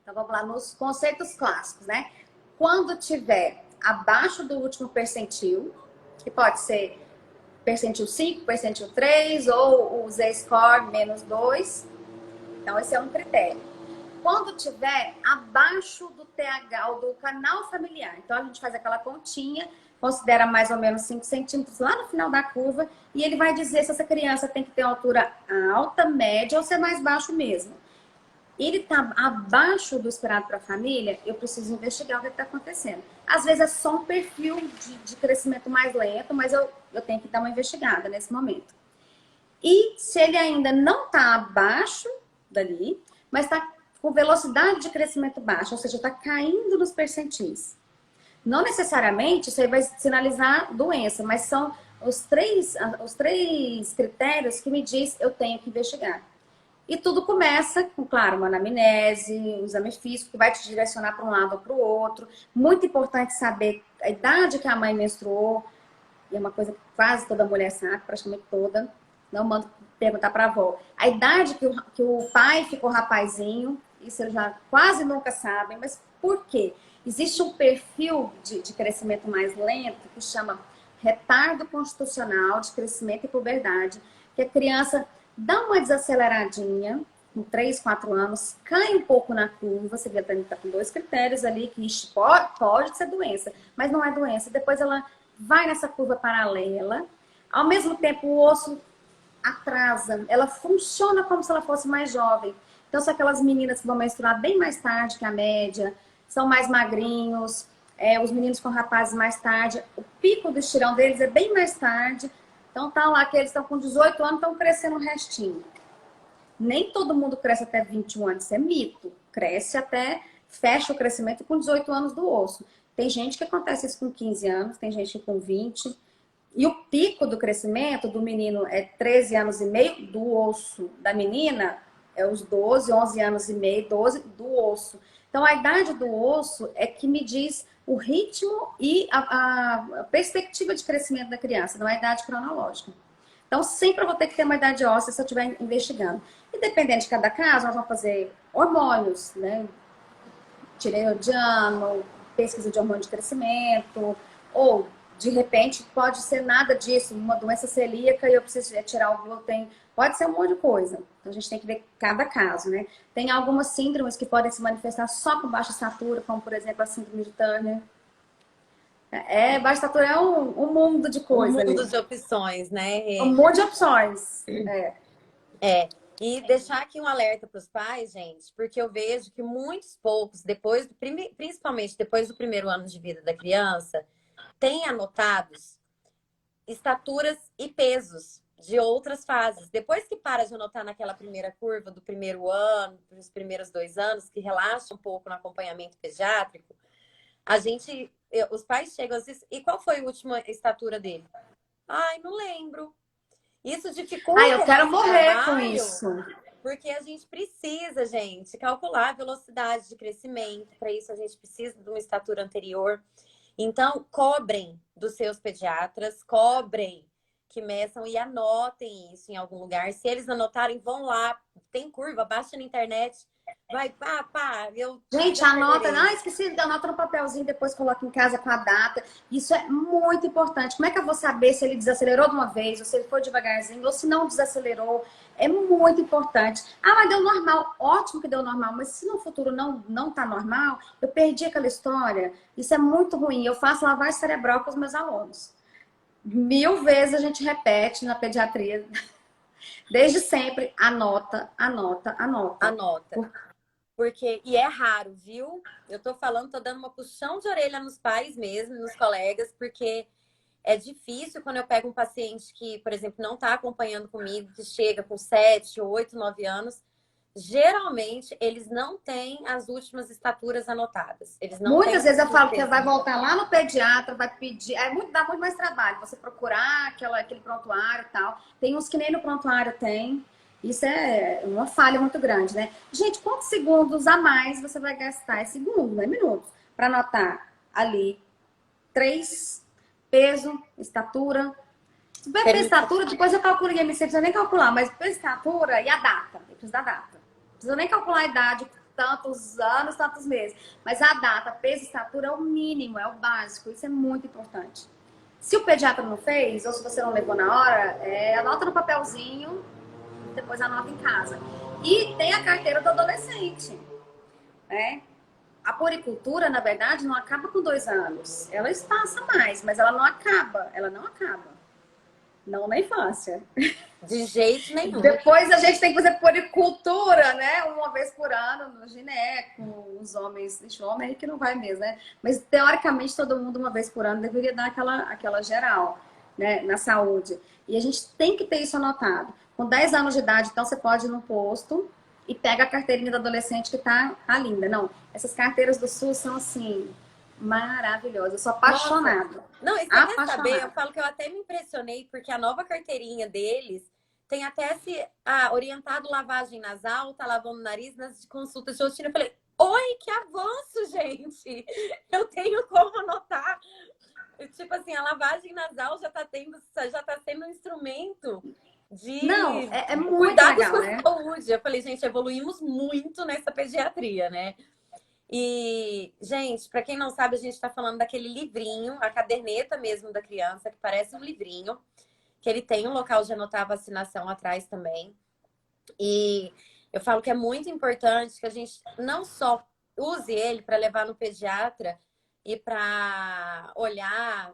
Então vamos lá nos conceitos clássicos, né? Quando tiver abaixo do último percentil, que pode ser percentil 5, percentil 3 ou o Z-score -2. Então esse é um critério. Quando tiver abaixo do TH ou do canal familiar, então a gente faz aquela continha, considera mais ou menos 5 centímetros lá no final da curva e ele vai dizer se essa criança tem que ter uma altura alta, média ou se é mais baixo mesmo. Ele está abaixo do esperado para a família, eu preciso investigar o que está acontecendo. Às vezes é só um perfil de crescimento mais lento, mas eu tenho que dar uma investigada nesse momento. E se ele ainda não está abaixo dali, mas está com velocidade de crescimento baixa, ou seja, está caindo nos percentis. Não necessariamente isso aí vai sinalizar doença, mas são os três critérios que me diz eu tenho que investigar. E tudo começa com, claro, uma anamnese, um exame físico que vai te direcionar para um lado ou para o outro. Muito importante saber a idade que a mãe menstruou, e é uma coisa que quase toda mulher sabe, praticamente toda. Não mando perguntar para a avó. A idade que o pai ficou rapazinho, isso eles já quase nunca sabem, mas por quê? Existe um perfil de crescimento mais lento que chama retardo constitucional de crescimento e puberdade, que a criança dá uma desaceleradinha com 3, 4 anos, cai um pouco na curva, você vê que está com 2 critérios ali, que pode ser doença, mas não é doença. Depois ela vai nessa curva paralela, ao mesmo tempo o osso atrasa, ela funciona como se ela fosse mais jovem. Então, são aquelas meninas que vão menstruar bem mais tarde que a média, são mais magrinhos, os meninos com rapazes mais tarde, o pico do estirão deles é bem mais tarde. Então, tá lá que eles estão com 18 anos, estão crescendo o restinho. Nem todo mundo cresce até 21 anos, isso é mito. Cresce até, fecha o crescimento com 18 anos do osso. Tem gente que acontece isso com 15 anos, tem gente que com 20. E o pico do crescimento do menino é 13 anos e meio, do osso. Da menina é os 12, 11 anos e meio, 12 do osso. Então, a idade do osso é que me diz o ritmo e a perspectiva de crescimento da criança, não é a idade cronológica. Então, sempre eu vou ter que ter uma idade óssea se eu estiver investigando. E dependendo de cada caso, nós vamos fazer hormônios, né? Tireoidiano, pesquisa de hormônio de crescimento, ou, de repente, pode ser nada disso, uma doença celíaca e eu preciso tirar o glúten. Pode ser um monte de coisa. Então, a gente tem que ver cada caso, né? Tem algumas síndromes que podem se manifestar só com baixa estatura, como, por exemplo, a síndrome de Turner. Baixa estatura é um mundo de Um coisa mundo ali. de opções, né? Um monte de opções. E deixar aqui um alerta para os pais, gente, porque eu vejo que muitos poucos, principalmente depois do primeiro ano de vida da criança, têm anotados estaturas e pesos de outras fases. Depois que para de anotar naquela primeira curva do primeiro ano, dos primeiros 2 anos, que relaxa um pouco no acompanhamento pediátrico, os pais chegam e dizem, e qual foi a última estatura dele? Ai, não lembro. Isso dificulta Eu quero o morrer com trabalho, isso. porque a gente precisa, gente, calcular a velocidade de crescimento. Para isso, a gente precisa de uma estatura anterior. Então, cobrem dos seus pediatras, cobrem que meçam e anotem isso em algum lugar. Se eles anotarem, vão lá. Tem curva, baixa na internet. Vai, Gente, anota. Esqueci, anota no papelzinho, depois coloca em casa com a data. Isso é muito importante. Como é que eu vou saber se ele desacelerou de uma vez, ou se ele foi devagarzinho, ou se não desacelerou? É muito importante. Mas deu normal. Ótimo que deu normal, mas se no futuro não tá normal, eu perdi aquela história. Isso é muito ruim. Eu faço lavagem cerebral com os meus alunos. 1000 vezes a gente repete na pediatria. Desde sempre, anota, anota, anota. Anota. E é raro, viu? Eu tô falando, tô dando uma puxão de orelha nos pais mesmo, nos colegas, porque é difícil quando eu pego um paciente que, por exemplo, não tá acompanhando comigo, que chega com 7, 8, 9 anos. Geralmente, eles não têm as últimas estaturas anotadas. Eles não Muitas têm vezes eu falo que vai voltar lá no pediatra, vai pedir. Dá muito mais trabalho você procurar aquele prontuário e tal. Tem uns que nem no prontuário tem. Isso é uma falha muito grande, né? Gente, quantos segundos a mais você vai gastar? É segundos, não é minutos. Para anotar ali 3, peso, estatura. Se vai ter estatura, depois eu calculo em IMC, não precisa nem calcular, mas pela estatura e a data. Eu preciso da data. Não precisa nem calcular a idade, tantos anos, tantos meses. Mas a data, peso e estatura é o mínimo, é o básico. Isso é muito importante. Se o pediatra não fez, ou se você não levou na hora, anota no papelzinho, depois anota em casa. E tem a carteira do adolescente, né? A puericultura, na verdade, não acaba com 2 anos. Ela espaça mais, mas ela não acaba. Ela não acaba. Não na infância. De jeito nenhum. Depois a gente tem que fazer puericultura, né? Uma vez por ano no gineco, os homens. Deixa o homem aí que não vai mesmo, né? Mas teoricamente todo mundo uma vez por ano deveria dar aquela geral, né? Na saúde. E a gente tem que ter isso anotado. Com 10 anos de idade, então você pode ir no posto e pega a carteirinha do adolescente que tá linda. Não, essas carteiras do SUS são assim, maravilhosas. Eu sou apaixonada. Não, e você quer saber? Eu falo que eu até me impressionei, porque a nova carteirinha deles tem até esse orientado lavagem nasal, tá lavando o nariz nas consultas de rotina. Eu falei, oi, que avanço, gente! Eu tenho como anotar. Tipo assim, a lavagem nasal já tá sendo um instrumento Não, de é muito cuidados com legal, a né? saúde. Eu falei, gente, evoluímos muito nessa pediatria, né? E, gente, para quem não sabe, a gente está falando daquele livrinho, a caderneta mesmo da criança, que parece um livrinho, que ele tem um local de anotar a vacinação atrás também. E eu falo que é muito importante que a gente não só use ele para levar no pediatra e para olhar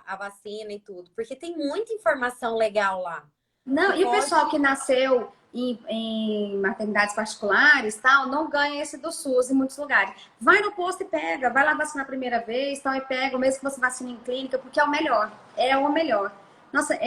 a vacina e tudo, porque tem muita informação legal lá que Não, e o pode. pessoal que nasceu em maternidades particulares, tal, não ganha esse do SUS em muitos lugares. Vai no posto e pega, vai lá vacinar a primeira vez, tal, e pega, o mesmo que você vacina em clínica, porque é o melhor. É o melhor. Nossa,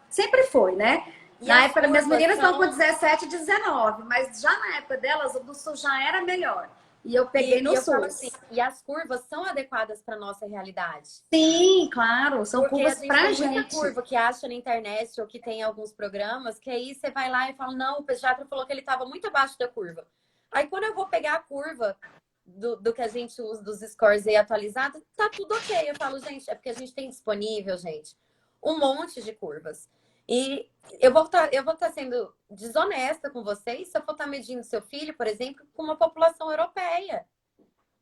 sempre foi, né? E Na as época das minhas curvas meninas estão com são 17 e 19, mas já na época delas, o do SUS já era melhor. E eu peguei e no eu falo assim, SUS. e as curvas são adequadas para nossa realidade. Sim, claro, são Porque a curvas gente pra tem muita gente. curva que acha na internet ou que tem alguns programas que aí você vai lá e fala, não, o pediatra falou que ele estava muito abaixo da curva. Aí quando eu vou pegar a curva do que a gente usa, dos scores aí atualizados, tá tudo ok. Eu falo, gente, é porque a gente tem disponível, gente, um monte de curvas. E eu vou estar sendo desonesta com vocês se eu for estar medindo seu filho, por exemplo, com uma população europeia.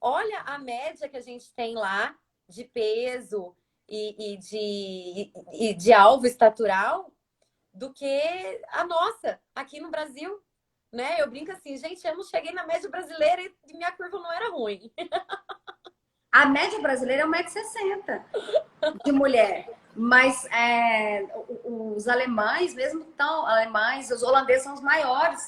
Olha a média que a gente tem lá de peso e de alvo estatural do que a nossa aqui no Brasil, né? Eu brinco assim, gente, eu não cheguei na média brasileira e minha curva não era ruim. A média brasileira é 1,60 m de mulher. Mas os alemães, mesmo tão alemães, os holandeses são os maiores,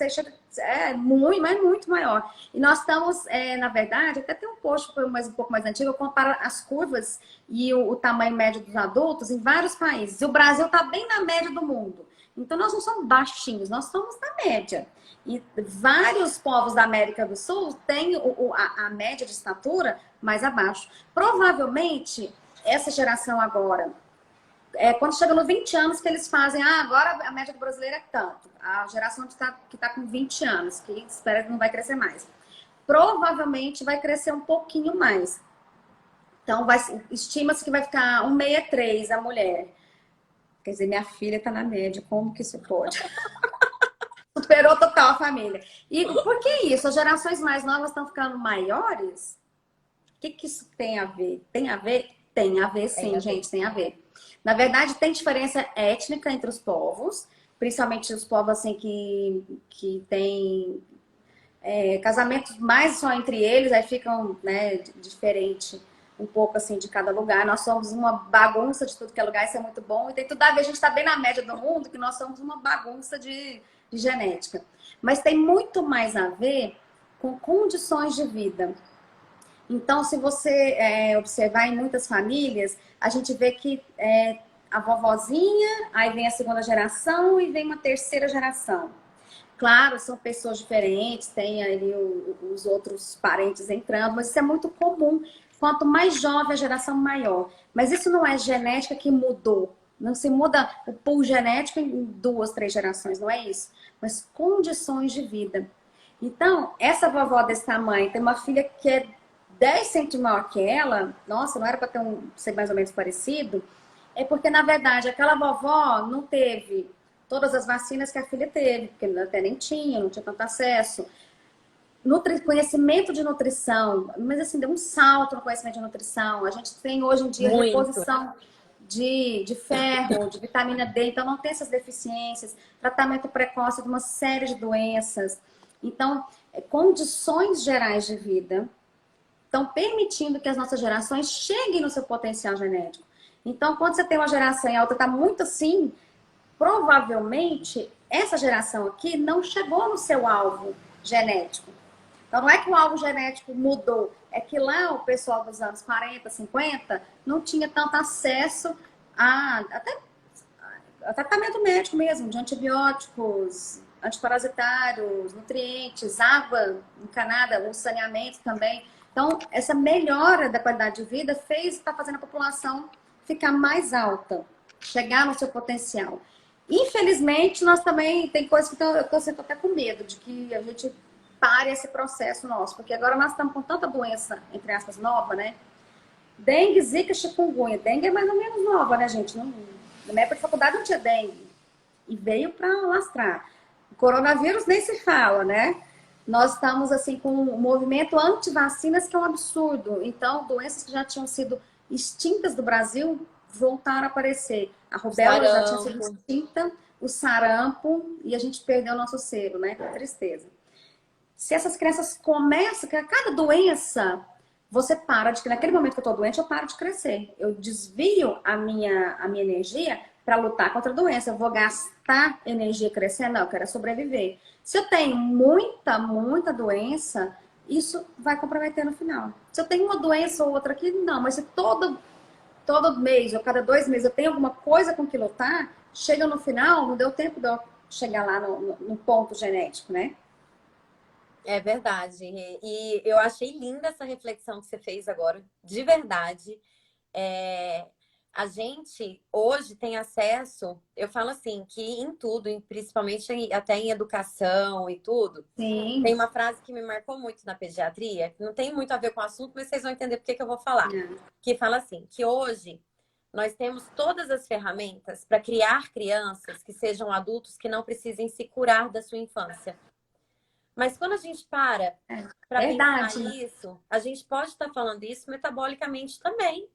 muito, mas muito maior. E nós estamos, na verdade, até tem um post um pouco mais antigo, eu comparo as curvas e o tamanho médio dos adultos em vários países. E o Brasil está bem na média do mundo. Então nós não somos baixinhos, nós somos na média. E vários povos da América do Sul têm a média de estatura mais abaixo. Provavelmente, essa geração agora, quando chega nos 20 anos que eles fazem, agora a média do brasileiro é tanto. A geração que tá com 20 anos, que espera que não vai crescer mais. Provavelmente vai crescer um pouquinho mais. Então, estima-se que vai ficar 1,63 a mulher. Quer dizer, minha filha tá na média, como que isso pode? Superou total a família. E por que isso? As gerações mais novas estão ficando maiores? O que isso tem a ver? Tem a ver? Tem a ver, Tem sim, a ver. gente, tem a ver. Na verdade, tem diferença étnica entre os povos, principalmente os povos assim que têm casamentos mais só entre eles, aí ficam, né, diferente um pouco assim de cada lugar. Nós somos uma bagunça de tudo que é lugar, isso é muito bom. E tem tudo a ver, a gente está bem na média do mundo, que nós somos uma bagunça de genética. Mas tem muito mais a ver com condições de vida. Então, se você observar em muitas famílias, a gente vê que a vovozinha, aí vem a segunda geração e vem uma terceira geração. Claro, são pessoas diferentes, tem ali os outros parentes entrando, mas isso é muito comum. Quanto mais jovem a geração, maior. Mas isso não é genética que mudou. Não se muda o pool genético em 2, 3 gerações, não é isso. Mas condições de vida. Então, essa vovó desse tamanho tem uma filha que é 10 centímetros maior que ela, nossa, não era para ser mais ou menos parecido, é porque, na verdade, aquela vovó não teve todas as vacinas que a filha teve, porque até nem tinha, não tinha tanto acesso. Conhecimento de nutrição, mas assim, deu um salto no conhecimento de nutrição. A gente tem hoje em dia Muito. reposição de ferro, de vitamina D, então não tem essas deficiências, tratamento precoce de uma série de doenças. Então, condições gerais de vida estão permitindo que as nossas gerações cheguem no seu potencial genético. Então, quando você tem uma geração e a outra está muito assim, provavelmente essa geração aqui não chegou no seu alvo genético. Então, não é que o alvo genético mudou, é que lá o pessoal dos anos 40, 50 não tinha tanto acesso até a tratamento médico mesmo, de antibióticos, antiparasitários, nutrientes, água encanada, o saneamento também. Então, essa melhora da qualidade de vida está fazendo a população ficar mais alta, chegar no seu potencial. Infelizmente, nós também tem coisas que eu tô sempre até com medo de que a gente pare esse processo nosso, porque agora nós estamos com tanta doença, entre aspas, nova, né? Dengue, zika, chikungunya. Dengue é mais ou menos nova, né, gente? Não, na minha época de faculdade não tinha dengue. E veio para lastrar. O coronavírus nem se fala, né? Nós estamos, assim, com um movimento anti-vacinas que é um absurdo. Então, doenças que já tinham sido extintas do Brasil voltaram a aparecer. A rubéola já tinha sido Sarampo. extinta, o sarampo, e a gente perdeu o nosso selo, né? Que tristeza. Se essas crianças começam, que a cada doença, você para de que naquele momento que eu tô doente, eu paro de crescer. Eu desvio a minha energia para lutar contra a doença. Eu vou gastar energia crescendo? Não, eu quero sobreviver. Se eu tenho muita doença, isso vai comprometer no final. Se eu tenho uma doença ou outra aqui, não. Mas se todo mês ou cada 2 meses eu tenho alguma coisa com que lutar, chega no final, não deu tempo de eu chegar lá no ponto genético, né? É verdade. E eu achei linda essa reflexão que você fez agora, de verdade. É, a gente hoje tem acesso, eu falo assim, que em tudo, principalmente até em educação e tudo, tem Sim. uma frase que me marcou muito na pediatria, que não tem muito a ver com o assunto, mas vocês vão entender por que que eu vou falar. Que fala assim, que hoje nós temos todas as ferramentas para criar crianças que sejam adultos que não precisem se curar da sua infância. Mas quando a gente para pensar Verdade. isso, a gente pode estar falando isso metabolicamente também.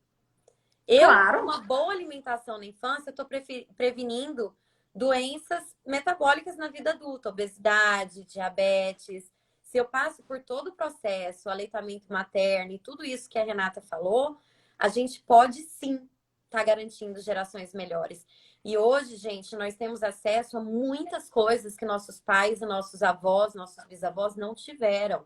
Eu, com Claro. uma boa alimentação na infância, estou prevenindo doenças metabólicas na vida adulta, obesidade, diabetes. Se eu passo por todo o processo, aleitamento materno e tudo isso que a Renata falou, a gente pode sim estar garantindo gerações melhores. E hoje, gente, nós temos acesso a muitas coisas que nossos pais e nossos avós, nossos bisavós não tiveram.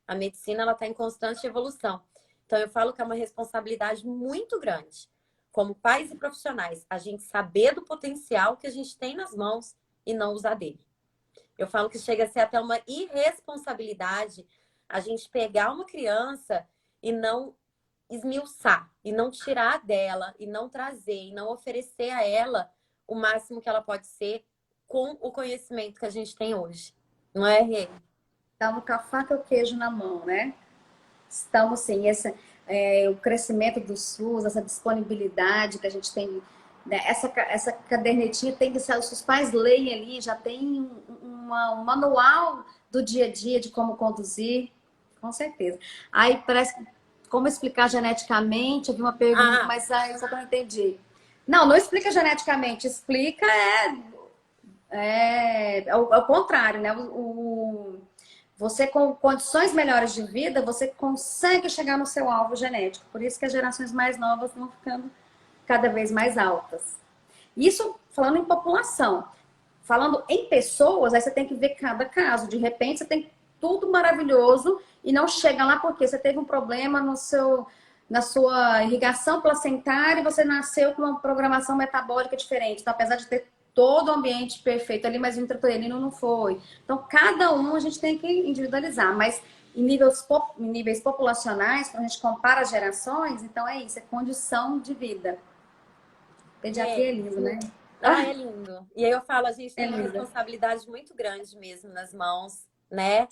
A medicina ela está em constante evolução. Então, eu falo que é uma responsabilidade muito grande, como pais e profissionais, a gente saber do potencial que a gente tem nas mãos e não usar dele. Eu falo que chega a ser até uma irresponsabilidade a gente pegar uma criança e não esmiuçar, e não tirar dela, e não trazer, e não oferecer a ela o máximo que ela pode ser com o conhecimento que a gente tem hoje. Não é, Rê? Estamos com a faca e o queijo na mão, né? Estamos, sim, o crescimento do SUS, essa disponibilidade que a gente tem, né? Essa cadernetinha tem que ser, se os pais leem ali, já tem um manual do dia a dia de como conduzir, com certeza. Aí parece como explicar geneticamente, eu vi uma pergunta, Ah, mas só que eu não entendi. Não, não explica geneticamente, explica ao contrário, né? Você com condições melhores de vida, você consegue chegar no seu alvo genético. Por isso que as gerações mais novas vão ficando cada vez mais altas. Isso falando em população. Falando em pessoas, aí você tem que ver cada caso. De repente, você tem tudo maravilhoso e não chega lá porque você teve um problema na sua irrigação placentária e você nasceu com uma programação metabólica diferente. Então, apesar de ter todo o ambiente perfeito ali, mas o intrauterino não foi. Então, cada um a gente tem que individualizar, mas em níveis populacionais, quando a gente compara as gerações, então é isso, é condição de vida. Pediatria Rê, é lindo, né? ah, é lindo. E aí eu falo, a gente É tem uma lindo. responsabilidade muito grande mesmo nas mãos, né?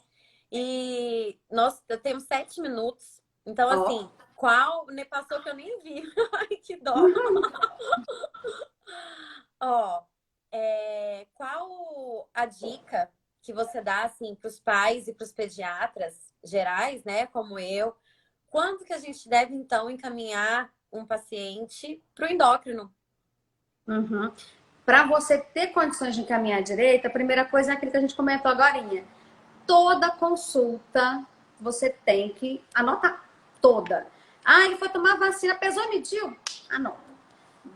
E nós temos 7 minutos. Então, Ó, assim, qual. Ne passou que eu nem vi. Ai, que dó. Ó, qual a dica que você dá, assim, para os pais e para os pediatras gerais, né, como eu? Quando que a gente deve, então, encaminhar um paciente para o endócrino? uhum. Para você ter condições de encaminhar direito, a primeira coisa é aquilo que a gente comentou agora. Toda consulta você tem que anotar. Toda. Ah, ele foi tomar vacina, pesou e mediu? Anota.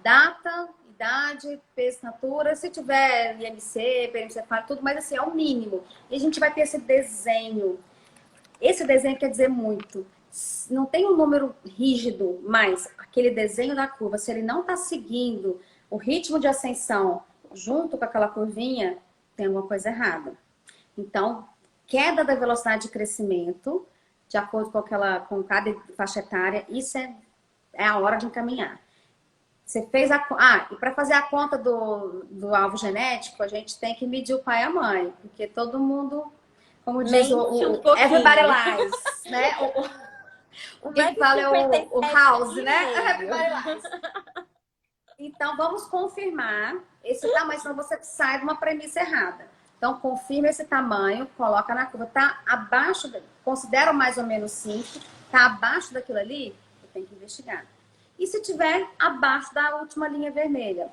Data, idade, peso, estatura, se tiver IMC, PMC, tudo, mas assim, é o mínimo. E a gente vai ter esse desenho. Esse desenho quer dizer muito. Não tem um número rígido, mas aquele desenho da curva, se ele não está seguindo o ritmo de ascensão junto com aquela curvinha, tem alguma coisa errada. Então, queda da velocidade de crescimento, de acordo com cada faixa etária, isso é a hora de encaminhar. Você fez a. Ah, e para fazer a conta do alvo genético, a gente tem que medir o pai e a mãe, porque todo mundo, como diz Mente um Everybody pouquinho. Lies, né? Quem fala é o 1,57 House, e né? meio. Everybody Lies. Então, vamos confirmar esse tamanho, senão você sai de uma premissa errada. Então, confirma esse tamanho, coloca na curva. Tá abaixo, considera mais ou menos 5, tá abaixo daquilo ali, você tem que investigar. E se tiver abaixo da última linha vermelha,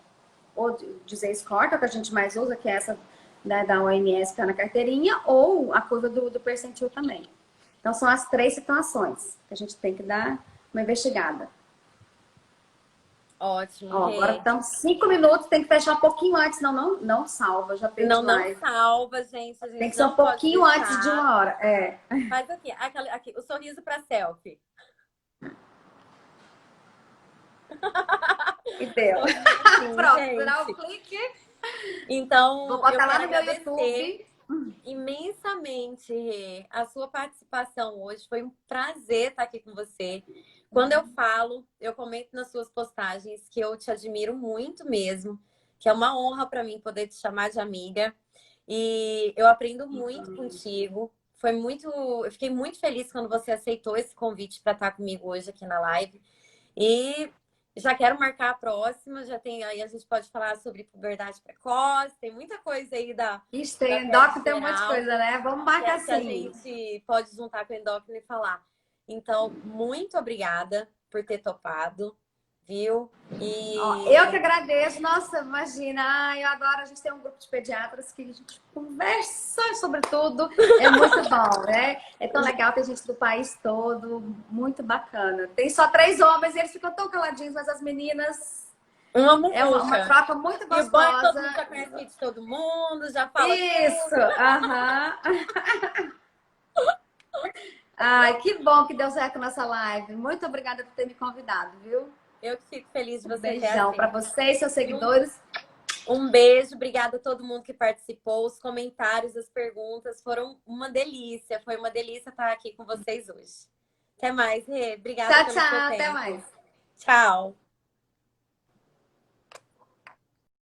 ou dizer score, que é o que a gente mais usa, que é essa, né, da OMS que está na carteirinha, ou a curva do percentil também. Então, são as 3 situações que a gente tem que dar uma investigada. Ótimo, Ó, agora Rê. estamos 5 minutos, tem que fechar um pouquinho antes, senão não salva, já perdi Não live. salva, gente. A Tem gente que ser um não pode pouquinho antes de deixar. 1 hora. É. Faz aqui, aqui, o sorriso para selfie. E deu. Assim, Pronto, virar o gente. clique. Vou Então, eu botar lá quero no meu agradecer YouTube. imensamente, Rê, a sua participação hoje. Foi um prazer estar aqui com você. Quando eu falo, eu comento nas suas postagens que eu te admiro muito mesmo, que é uma honra para mim poder te chamar de amiga. E eu aprendo muito contigo. Eu fiquei muito feliz quando você aceitou esse convite para estar comigo hoje aqui na live. E já quero marcar a próxima. Já tem aí, a gente pode falar sobre puberdade precoce, tem muita coisa aí Ixi, da tem pele endócrino, tem um monte de geral coisa, né? Vamos marcar que a sim. gente pode juntar com o endócrino e falar. Então, muito obrigada por ter topado, viu? Ó, eu que E agradeço. Nossa, imagina. Ai, agora a gente tem um grupo de pediatras que a gente conversa sobre tudo. É muito bom, né? É tão legal ter gente do país todo. Muito bacana. Tem só 3 homens e eles ficam tão caladinhos, mas as meninas. uma É uma muvuca. troca muito E o bom é que todo gostosa. mundo já conhece de todo mundo, já fala Isso! tudo. Aham. Ai, que bom que deu certo nessa live. Muito obrigada por ter me convidado, viu? Eu que fico feliz de Um você ter beijão para aceito. você e seus E seguidores. um beijo, obrigada a todo mundo que participou. Os comentários, as perguntas foram uma delícia. Foi uma delícia estar aqui com vocês hoje. Até mais, Rê. Obrigada Tchau, pelo seu tchau. Até tempo. mais. Tchau.